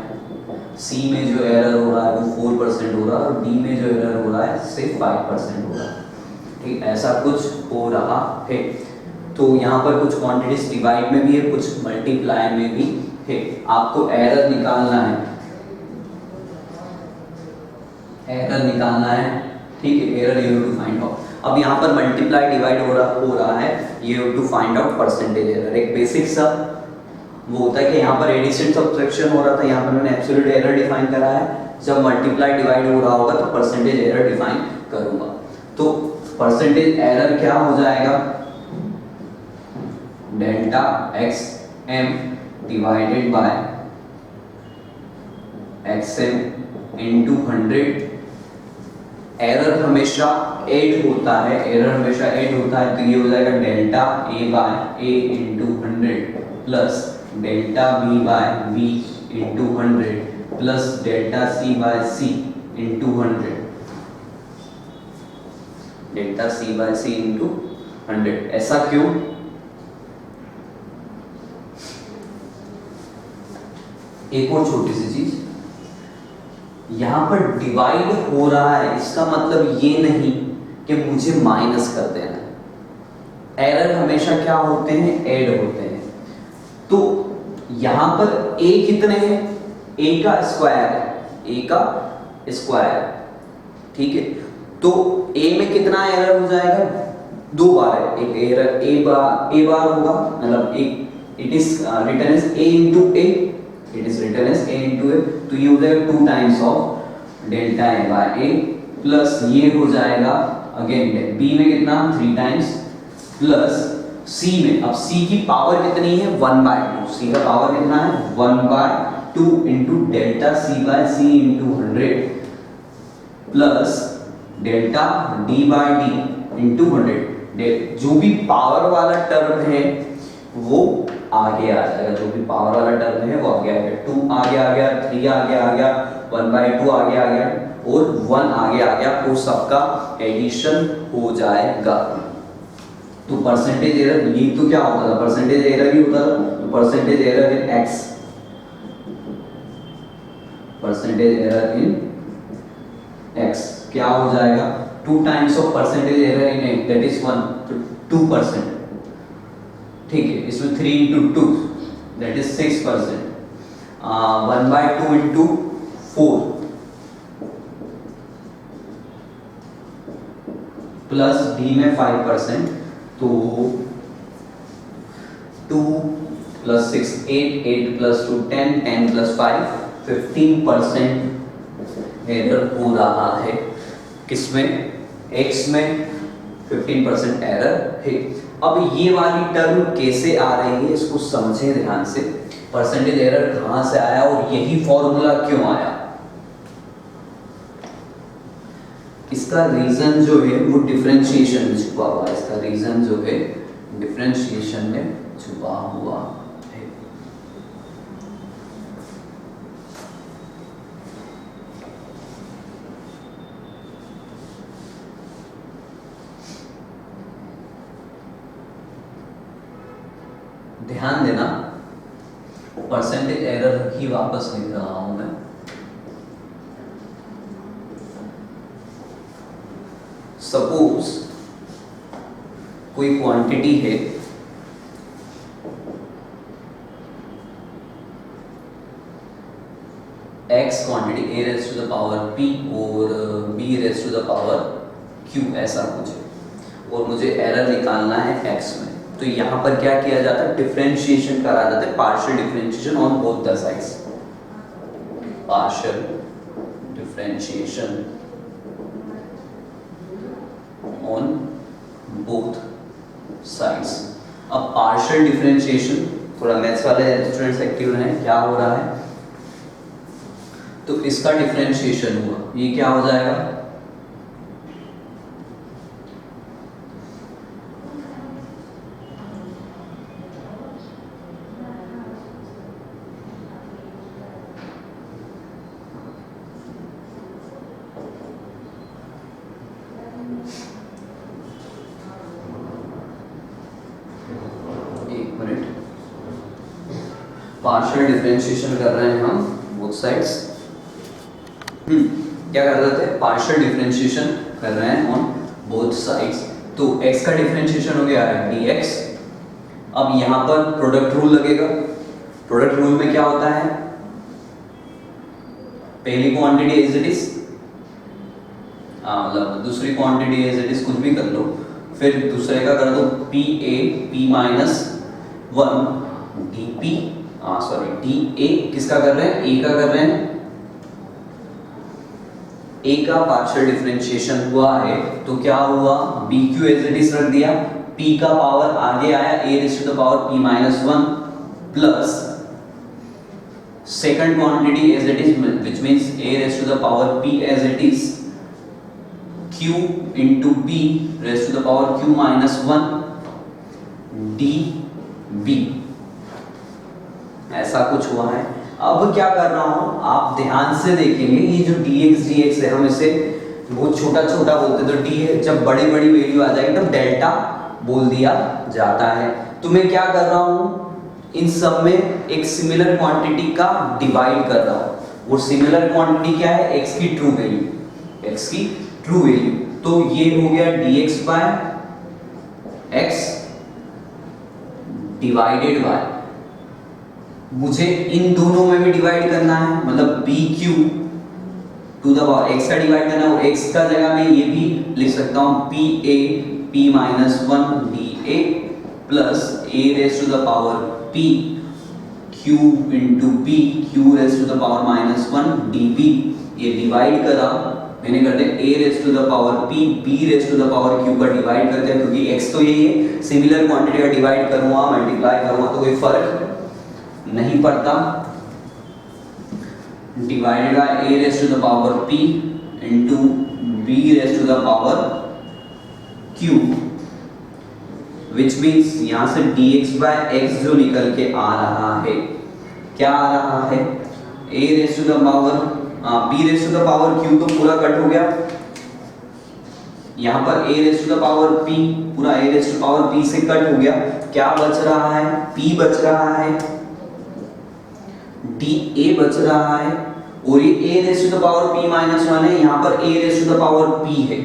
सी में जो एरर हो रहा है वो 4% हो रहा है, और डी में जो एरर हो रहा है सिर्फ 5% हो रहा है। ठीक, ऐसा कुछ हो रहा है। तो यहाँ पर कुछ क्वांटिटीज डिवाइड में भी है, कुछ मल्टीप्लाई में भी है। आपको एरर निकालना है, एरर निकालना है। ठीक है, error you have to find out. अब यहाँ पर मल्टीप्लाई डिवाइड हो रहा है, you have to find out percentage error. एक बेसिक सा वो होता है कि यहाँ पर एडिशन सब्ट्रैक्शन हो रहा था, यहाँ पर मैंने एब्सोल्यूट एरर डिफाइन करा है। जब मल्टीप्लाई डिवाइड हो रहा होगा तो परसेंटेज एरर डिफाइन करूंगा। तो परसेंटेज एरर क्या हो जाएगा, delta X M divided by X M into 100। Error हमेशा ऐड होता है, एरर हमेशा ऐड होता है, तो ये हो जाएगा delta A by A into 100 plus delta B by B into 100 plus delta C by C into 100, delta C by C into 100। ऐसा क्यों? एक और छोटी सी चीज, यहां पर डिवाइड हो रहा है, इसका मतलब ये नहीं कि मुझे माइनस कर देना है। एरर हमेशा क्या होते हैं, ऐड होते हैं। तो यहां पर a कितने हैं, a का स्क्वायर है, a का स्क्वायर। ठीक है, तो a में कितना एरर हो जाएगा, 2 बार है। एक एरर a बार होगा, मतलब एक it is written as a into a, it is written as a into a, तो ये हो जाएगा 2 times of delta a by a plus ये हो जाएगा अगेन b में कितना 3 टाइम्स प्लस c में, अब c की पावर कितनी है 1/2, c का पावर कितना है 1/2 into delta c by c into 100 plus delta d by d into 100। जो भी पावर वाला टर्म है वो आगे आ जाएगा, जो भी पावर वाला टर्म है वो आगे आ गया, 2 आगे आ गया, 3 आगे आ गया, 1/2 आगे आ गया और 1 आगे आ गया, वो सबका एडिशन हो जाएगा। तो परसेंटेज एरर ये तो क्या होता था, परसेंटेज एरर ही होता था। तो परसेंटेज एरर इन एक्स, परसेंटेज एरर इन एक्स क्या हो जाएगा, 2 times of percentage error in x that is 1, तो 2%। ठीक है, इसमें 3 into 2 that is 6%, 1/2 into 4 plus D में 5%, तो 2 प्लस 6 8, 8 प्लस 2 10, 10 प्लस 5 15% एरर हो रहा है। किसमें, x में 15% एरर है। अब ये वाली टर्म कैसे आ रही है इसको समझें ध्यान से, परसेंटेज एरर कहां से आया और यही फॉर्मूला क्यों आया। इसका रीजन जो है वो डिफरेंशिएशन में छुपा हुआ है, इसका रीजन जो है डिफरेंशिएशन में छुपा हुआ है। ध्यान देना, परसेंटेज एरर ही वापस लिख रहा हूं मैं। सपोज कोई क्वांटिटी है x quantity a raise to the power p और b raise to the power q, ऐसा कुछ है और मुझे एरर निकालना है x में। तो यहां पर क्या किया जाता है, डिफरेंशिएशन करा जाता है, partial differentiation on both the sides, partial differentiation on both sides. अब पार्शियल डिफरेंशिएशन, थोड़ा मैथ्स वाले स्टूडेंट्स एक्टिव रहें, क्या हो रहा है, तो इसका डिफरेंशिएशन हुआ, ये क्या हो जाएगा, पार्शियल डिफरेंशिएशन कर रहे हैं हम बोथ साइड्स। क्या कर रहे थे? पार्शियल डिफरेंशिएशन कर रहे हैं ऑन बोथ साइड्स। तो x का डिफरेंशिएशन हो गया है dx। अब यहाँ पर प्रोडक्ट रूल लगेगा। प्रोडक्ट रूल में क्या होता है? पहली क्वांटिटी एज इट इज, मतलब दूसरी क्वांटिटी एज इट इज, कुछ भी कर लो, फिर दूसरे का कर दो P A P minus one D P, sorry D A. किसका कर रहे हैं? ए का कर रहे हैं। ए का पार्शियल डिफरेंशिएशन हुआ है तो क्या हुआ? B Q as it is रख दिया, पी का पावर आगे आया A raise to the power P minus one plus second quantity as it is, which means A raise to the power P as it is, q into b raised to the power q minus 1 db। ऐसा कुछ हुआ है। अब क्या कर रहा हूं, आप ध्यान से देखेंगे, ये जो dx है हम इसे बहुत छोटा छोटा बोलते हैं, तो d जब बड़ी बड़ी वैल्यू आ जाएगी तब डेल्टा बोल दिया जाता है। तो मैं क्या कर रहा हूं, इन सब में एक सिमिलर क्वांटिटी का डिवाइड कर रहा हूं। वो सिमिलर क्वांटिटी क्या है? x की ट्रू वैल्यू, x की ट्रू वैल्यू। तो ये हो गया dx by x divided by, मुझे इन दोनों में भी डिवाइड करना है, मतलब B Q to the power x का डिवाइड करना है, और x का जगह मैं ये भी लिख सकता हूं P A P minus one D A plus A raise to the power P Q into P Q raise to the power minus one D B. ये डिवाइड करा मैंने कर दिया a raise to the power p b raise to the power q का divide करते हैं, क्योंकि x तो यही है, सिमिलर क्वांटिटी का डिवाइड करूंगा मल्टीप्लाई करूंगा तो कोई फर्क नहीं पड़ता। Divided by a raise to the power p into b raise to the power q, which means यहां से dx बाय x जो निकल के आ रहा है, क्या आ रहा है? a raise to the power p raise to the power q तो पूरा कट हो गया, यहाँ पर a raise to the power p पूरा a raise to power p से कट हो गया। क्या बच रहा है? p बच रहा है, dA बच रहा है, और ये a raise to the power p minus one है, यहाँ पर a raise to the power p है,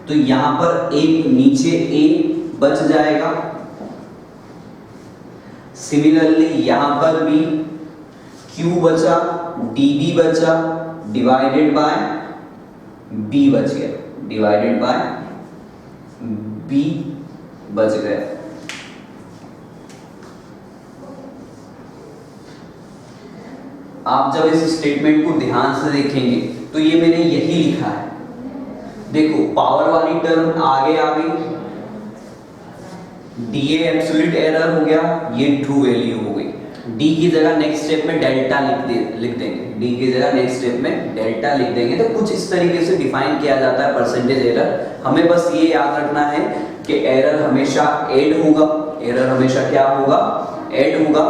तो यहाँ पर एक नीचे a बच जाएगा। सिमिलरली यहाँ पर भी q बचा, dB बचा, डिवाइडेड बाय b बच गया, डिवाइडेड बाय b बच गया। आप जब इस स्टेटमेंट को ध्यान से देखेंगे तो ये मैंने यही लिखा है। देखो पावर वाली टर्म आगे आ गई, dA एब्सोल्यूट एरर हो गया, ये ट्रू वैल्यू हो गई। d की जगह नेक्स्ट स्टेप में डेल्टा लिख देंगे, d की जगह नेक्स्ट स्टेप में डेल्टा लिख देंगे। तो कुछ इस तरीके से डिफाइन किया जाता है परसेंटेज एरर। हमें बस ये याद रखना है कि एरर हमेशा ऐड होगा, एरर हमेशा क्या होगा? ऐड होगा।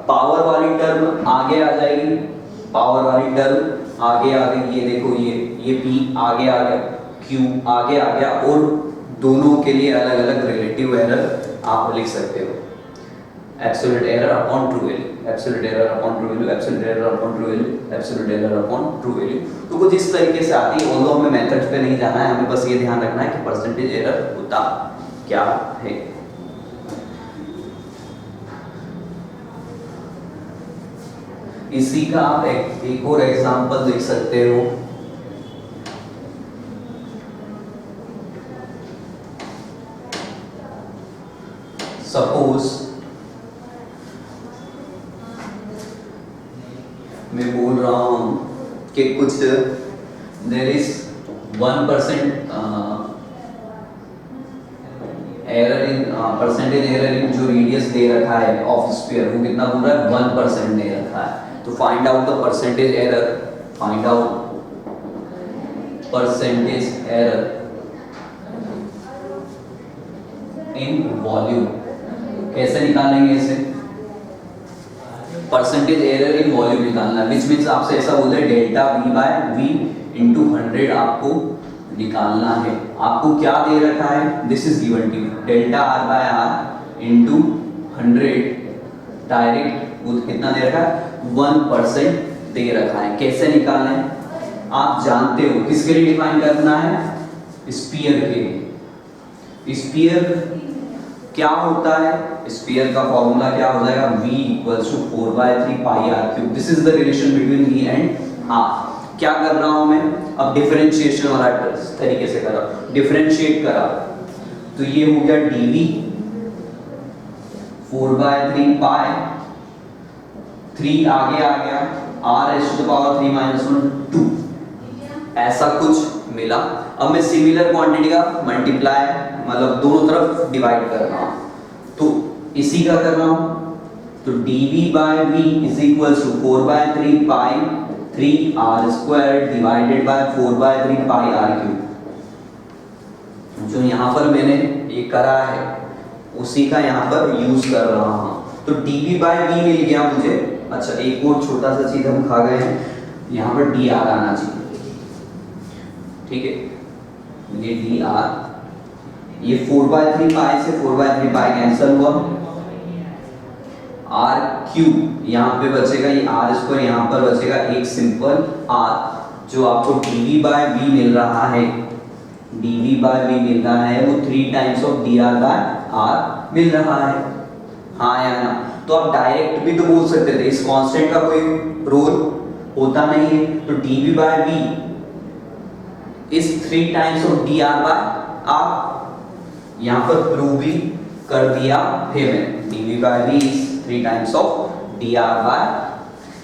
पावर वाली टर्म आगे आ जाएगी, पावर वाली टर्म आगे आ गई, ये देखो ये p आगे आ गया, q आगे आ गया, और दोनों के लिए अलग अलग रिलेटिव एरर आप लिख सकते हो। Absolute error upon true value, absolute error upon true value, absolute error upon true value, absolute error upon true value. तो कुछ इस तरीके से आती है, ऑल्दो हमें मेथड्स पे नहीं जाना है, हमें बस ये ध्यान रखना है कि परसेंटेज एरर होता क्या है। इसी का आप एक और एग्जांपल देख सकते हो। सपोज मैं बोल रहा हूं कि कुछ there is 1% error in percentage error in जो रेडियस दे रखा है ऑफ स्फीयर, वो कितना बोल रहा है? 1% दे रखा है। तो find out the percentage error, find out percentage error in volume. कैसे निकालेंगे इसे? परसेंटेज एरर इन वॉल्यूम निकालना है, विच मीन्स आपसे ऐसा बोलते हैं delta v by v into 100 आपको निकालना है। आपको क्या दे रखा है? This is given to you, delta r by r into 100 direct वो कितना दे रखा है 1% दे रखा है। कैसे निकालें आप जानते हो, किसके लिए डिफाइन करना है, स्फीयर के लिए। स्फीयर क्या होता है, स्फीयर का फॉर्मूला क्या हो जाएगा, v equals to 4/3 pi R cube. This is the relation between v and r। क्या कर रहा हूं मैं, अब डिफरेंशिएशन वाला तरीके से कर रहा हूं, डिफरेंशिएट करा तो ये हो गया dv 4/3 पाई, 3 आगे आ गया r is to the power 3 minus 1 2, ऐसा कुछ मिला। अब मैं सिमिलर क्वांटिटी का मल्टीप्लाई मतलब दोनों तरफ डिवाइड कर रहा हूं, तो इसी का कर रहा हूं, तो dv by v is equals to 4/3 pi 3r squared divided by 4/3 pi r cube। जो यहाँ पर मैंने ये करा है उसी का यहाँ पर यूज कर रहा हूँ, तो dv by v मिल गया मुझे। अच्छा एक और छोटा सा चीज हम खा गए हैं, यहाँ पर dr आना चाहिए, ठीक है, ये dr, ये 4/3 पाई से 4/3 पाई कैंसिल हुआ, r क्यूब यहाँ पे बचेगा, ये r स्क्वायर यहाँ पर बचेगा, एक सिंपल r, जो आपको dv by v मिल रहा है, dv by v मिल रहा है वो 3 times of dr by r मिल रहा है, हाँ या ना। तो आप डायरेक्ट भी तो बोल सकते थे, इस कांस्टेंट का कोई रोल होता नहीं है, तो dv by v इस 3 times of dr by r, यहाँ पर प्रूव भी कर दिया है मैंने, dv by v is 3 times of dr by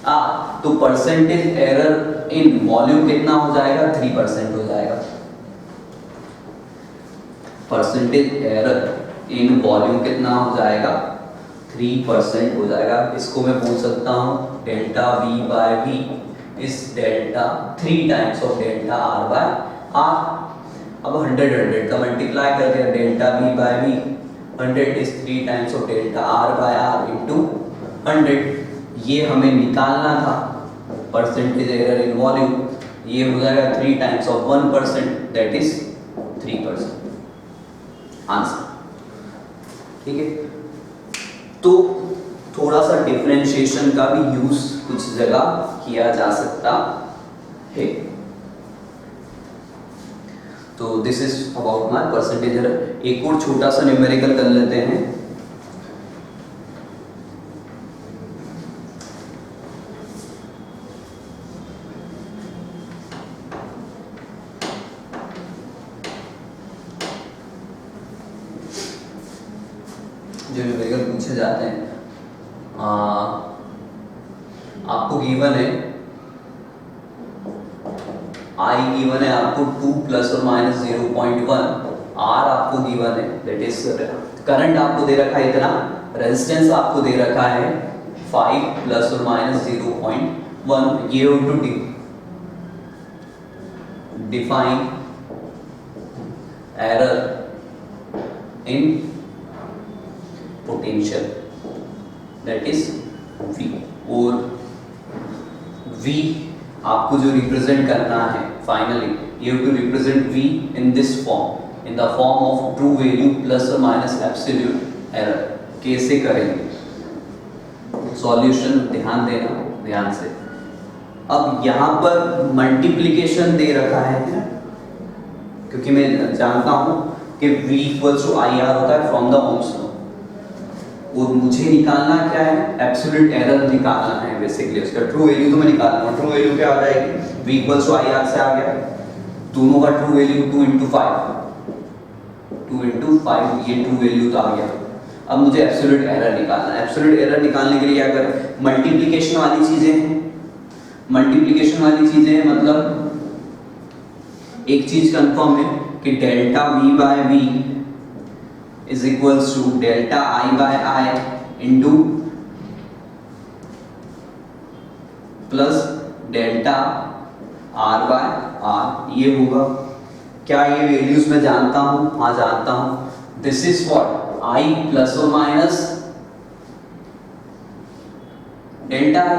r। तो परसेंटेज एरर इन वॉल्यूम कितना हो जाएगा, 3% हो जाएगा। परसेंटेज एरर इन वॉल्यूम कितना हो जाएगा, 3% हो जाएगा। इसको मैं बोल सकता हूँ डेल्टा v by v इस delta 3 times of delta r by r। अब 100 का मल्टीप्लाई कर दिया, delta v by v 100 is 3 times of delta r by r into 100। ये हमें निकालना था परसेंटेज एरर इन वॉल्यूम, ये हो जाएगा 3 times of 1%, that is 3% answer, ठीक है। तो थोड़ा सा डिफरेंशिएशन का भी यूज कुछ जगह किया जा सकता है। तो this is about my percentage error. एक और छोटा सा न्यूमेरिकल कर लेते हैं। जो न्यूमेरिकल पूछे जाते हैं, आपको गिवन है I गिवन है आपको 2 प्लस और माइनस 0.1, R आपको गिवन है, दैट इज करंट आपको दे रखा है इतना, रेजिस्टेंस आपको दे रखा है 5 प्लस और माइनस 0.1। ये to define error in potential, that is V। और V आपको जो रिप्रेजेंट करना है finally, you have to represent V in this form, in the form of true value plus और माइनस एब्सोल्यूट एरर। कैसे करेंगे सॉल्यूशन, ध्यान देना ध्यान से। अब यहाँ पर मल्टीप्लिकेशन दे रखा है ना, क्योंकि मैं जानता हूँ कि V इक्वल्स टू IR होता है फ्रॉम द ओम्स लॉ, और मुझे निकालना क्या है, एब्सोल्यूट एरर निकालना है बेसिकली। उसका ट्रू वैल्यू तो मैं निकाल रहा हूँ, ट्रू वैल्यू क्या आ जाएगी, v इक्वल्स टू IR से आ गया, दोनों का ट्रू वैल्यू 2 into 5, 2 into 5, ये ट्रू वैल्यू तो आ गया। अब मुझे एब्सोल्यूट एरर निकालना है। एब्सोल्यूट एरर निकालने के लिए क्या कर, मल्टीप्लिकेशन वाली चीजें हैं, मल्टीप्लिकेशन वाली चीजें हैं, मतलब एक चीज कंफर्म है कि delta v by v is equals to delta I by I into plus delta R by R, ये होगा। क्या ये वैल्यूज मैं जानता हूँ, हाँ जानता हूँ। This is what, I plus और माइनस डेल्टा I,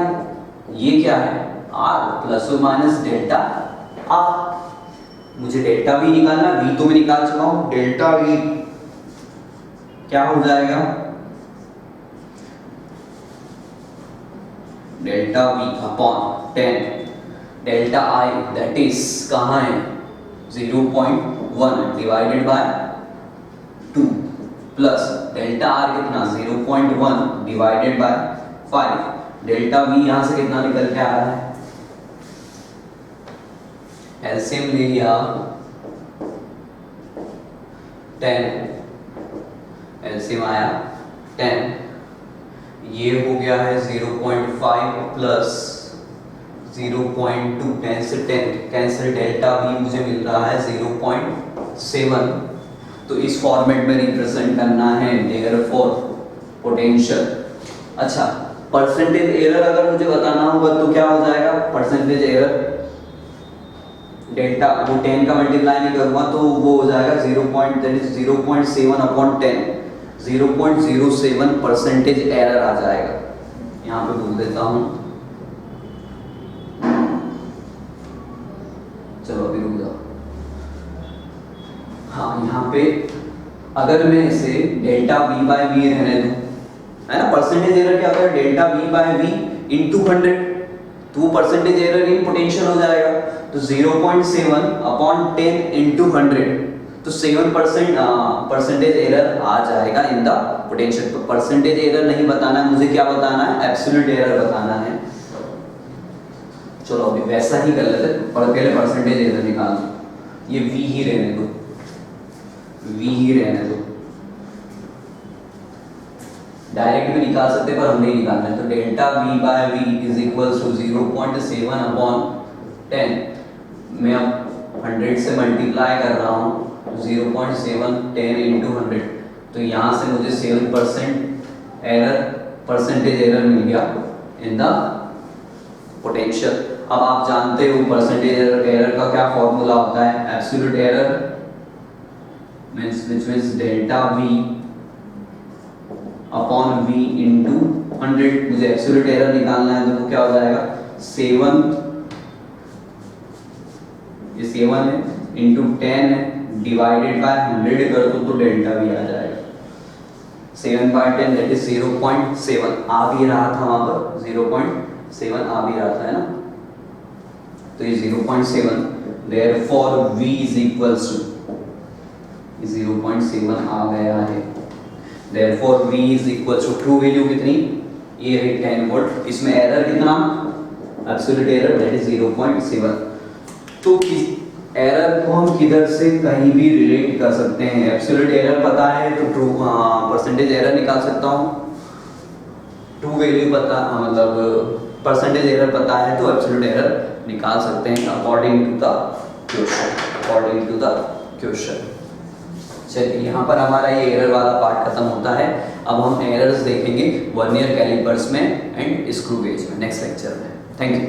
ये क्या है, R प्लस और माइनस डेल्टा R। मुझे डेल्टा V निकालना, V तो मैं निकाल चुका हूँ, डेल्टा V क्या हो जाएगा, delta V upon 10 delta I that is कहाँ है 0.1 divided by 2 plus delta R कितना 0.1 डिवाइडेड बाय 5 डेल्टा वी यहाँ से कितना निकल के आ रहा है एलसीएम ले लिया 10 एलसीएम आया 10 ये हो गया है 0.5 प्लस 0.2 कैंसिल डेल्टा वी मुझे मिल रहा है 0.7 तो इस फॉर्मेट में रिप्रेजेंट करना है देयरफॉर पोटेंशियल। अच्छा परसेंटेज एरर अगर मुझे बताना होगा तो क्या हो जाएगा परसेंटेज एरर डेल्टा वो 10 का मल्टीप्लाई नहीं करूंगा तो वो हो जाएगा 0.7 अपॉन 10 0.07 परसेंटेज एरर आ जाएगा। यहाँ पे बोल देता हूँ चलो अभी रुक जाओ। हाँ यहाँ पे अगर मैं इसे डेल्टा वी बाय वी रहने दूं है ना परसेंटेज एरर क्या होता है delta V by V into 100 तो वो परसेंटेज एरर इन पोटेंशियल हो जाएगा तो 0.7 अपॉन 10 इंटू 100 तो 7% परसेंटेज एरर आ जाएगा इन द पोटेंशियल। तो परसेंटेज एरर नहीं बताना है मुझे क्या बताना है एब्सोल्यूट एरर बताना है। चलो अभी वैसा ही कर लेते पहले परसेंटेज एरर निकाल दो ये वी ही रहने दो डायरेक्ट भी निकाल सकते पर हम नहीं निकालना है तो delta V by V is equals to 0.7 upon 10 मैं अब 100 से मल्टीप्लाई कर रहा हूँ 0.7 10 इंटू 100 तो यहाँ से मुझे 7% परसेंटेज एरर मिल गया इन द पोटेंशियल। अब आप जानते हो परसेंटेज एरर का क्या फॉर्मूला होता है absolute error means which means delta V upon V into 100 मुझे एब्सोल्यूट एरर निकालना है तो वो क्या हो जाएगा 7 ये 7 है इंटू 10 है डिवाइडेड बाय 100 कर दो तो डेल्टा वी आ जाएगा 7/10 दैट इज 0.7 आ भी रहा था वहां पर 0.7 आ भी रहा था है ना तो ये 0.7 therefore v is equals to 0.7 आ गया है therefore v is equals to true value कितनी ये है 10 वोल्ट इसमें एरर कितना एब्सोल्यूट एरर दैट इज 0.7 तो एरर को हम किधर से कहीं भी रिलेट कर सकते हैं एब्सोल्यूट एरर पता है तो ट्रू परसेंटेज एरर निकाल सकता हूँ ट्रू वैल्यू पता मतलब परसेंटेज एरर पता है तो एब्सोल्यूट एरर निकाल सकते हैं अकॉर्डिंग टू द क्वेश्चन। चलिए यहाँ पर हमारा ये एरर वाला पार्ट खत्म होता है। अब हम एरर्स देखेंगे वर्नियर कैलिपर्स में एंड स्क्रू गेज में नेक्स्ट लेक्चर में। Thank you.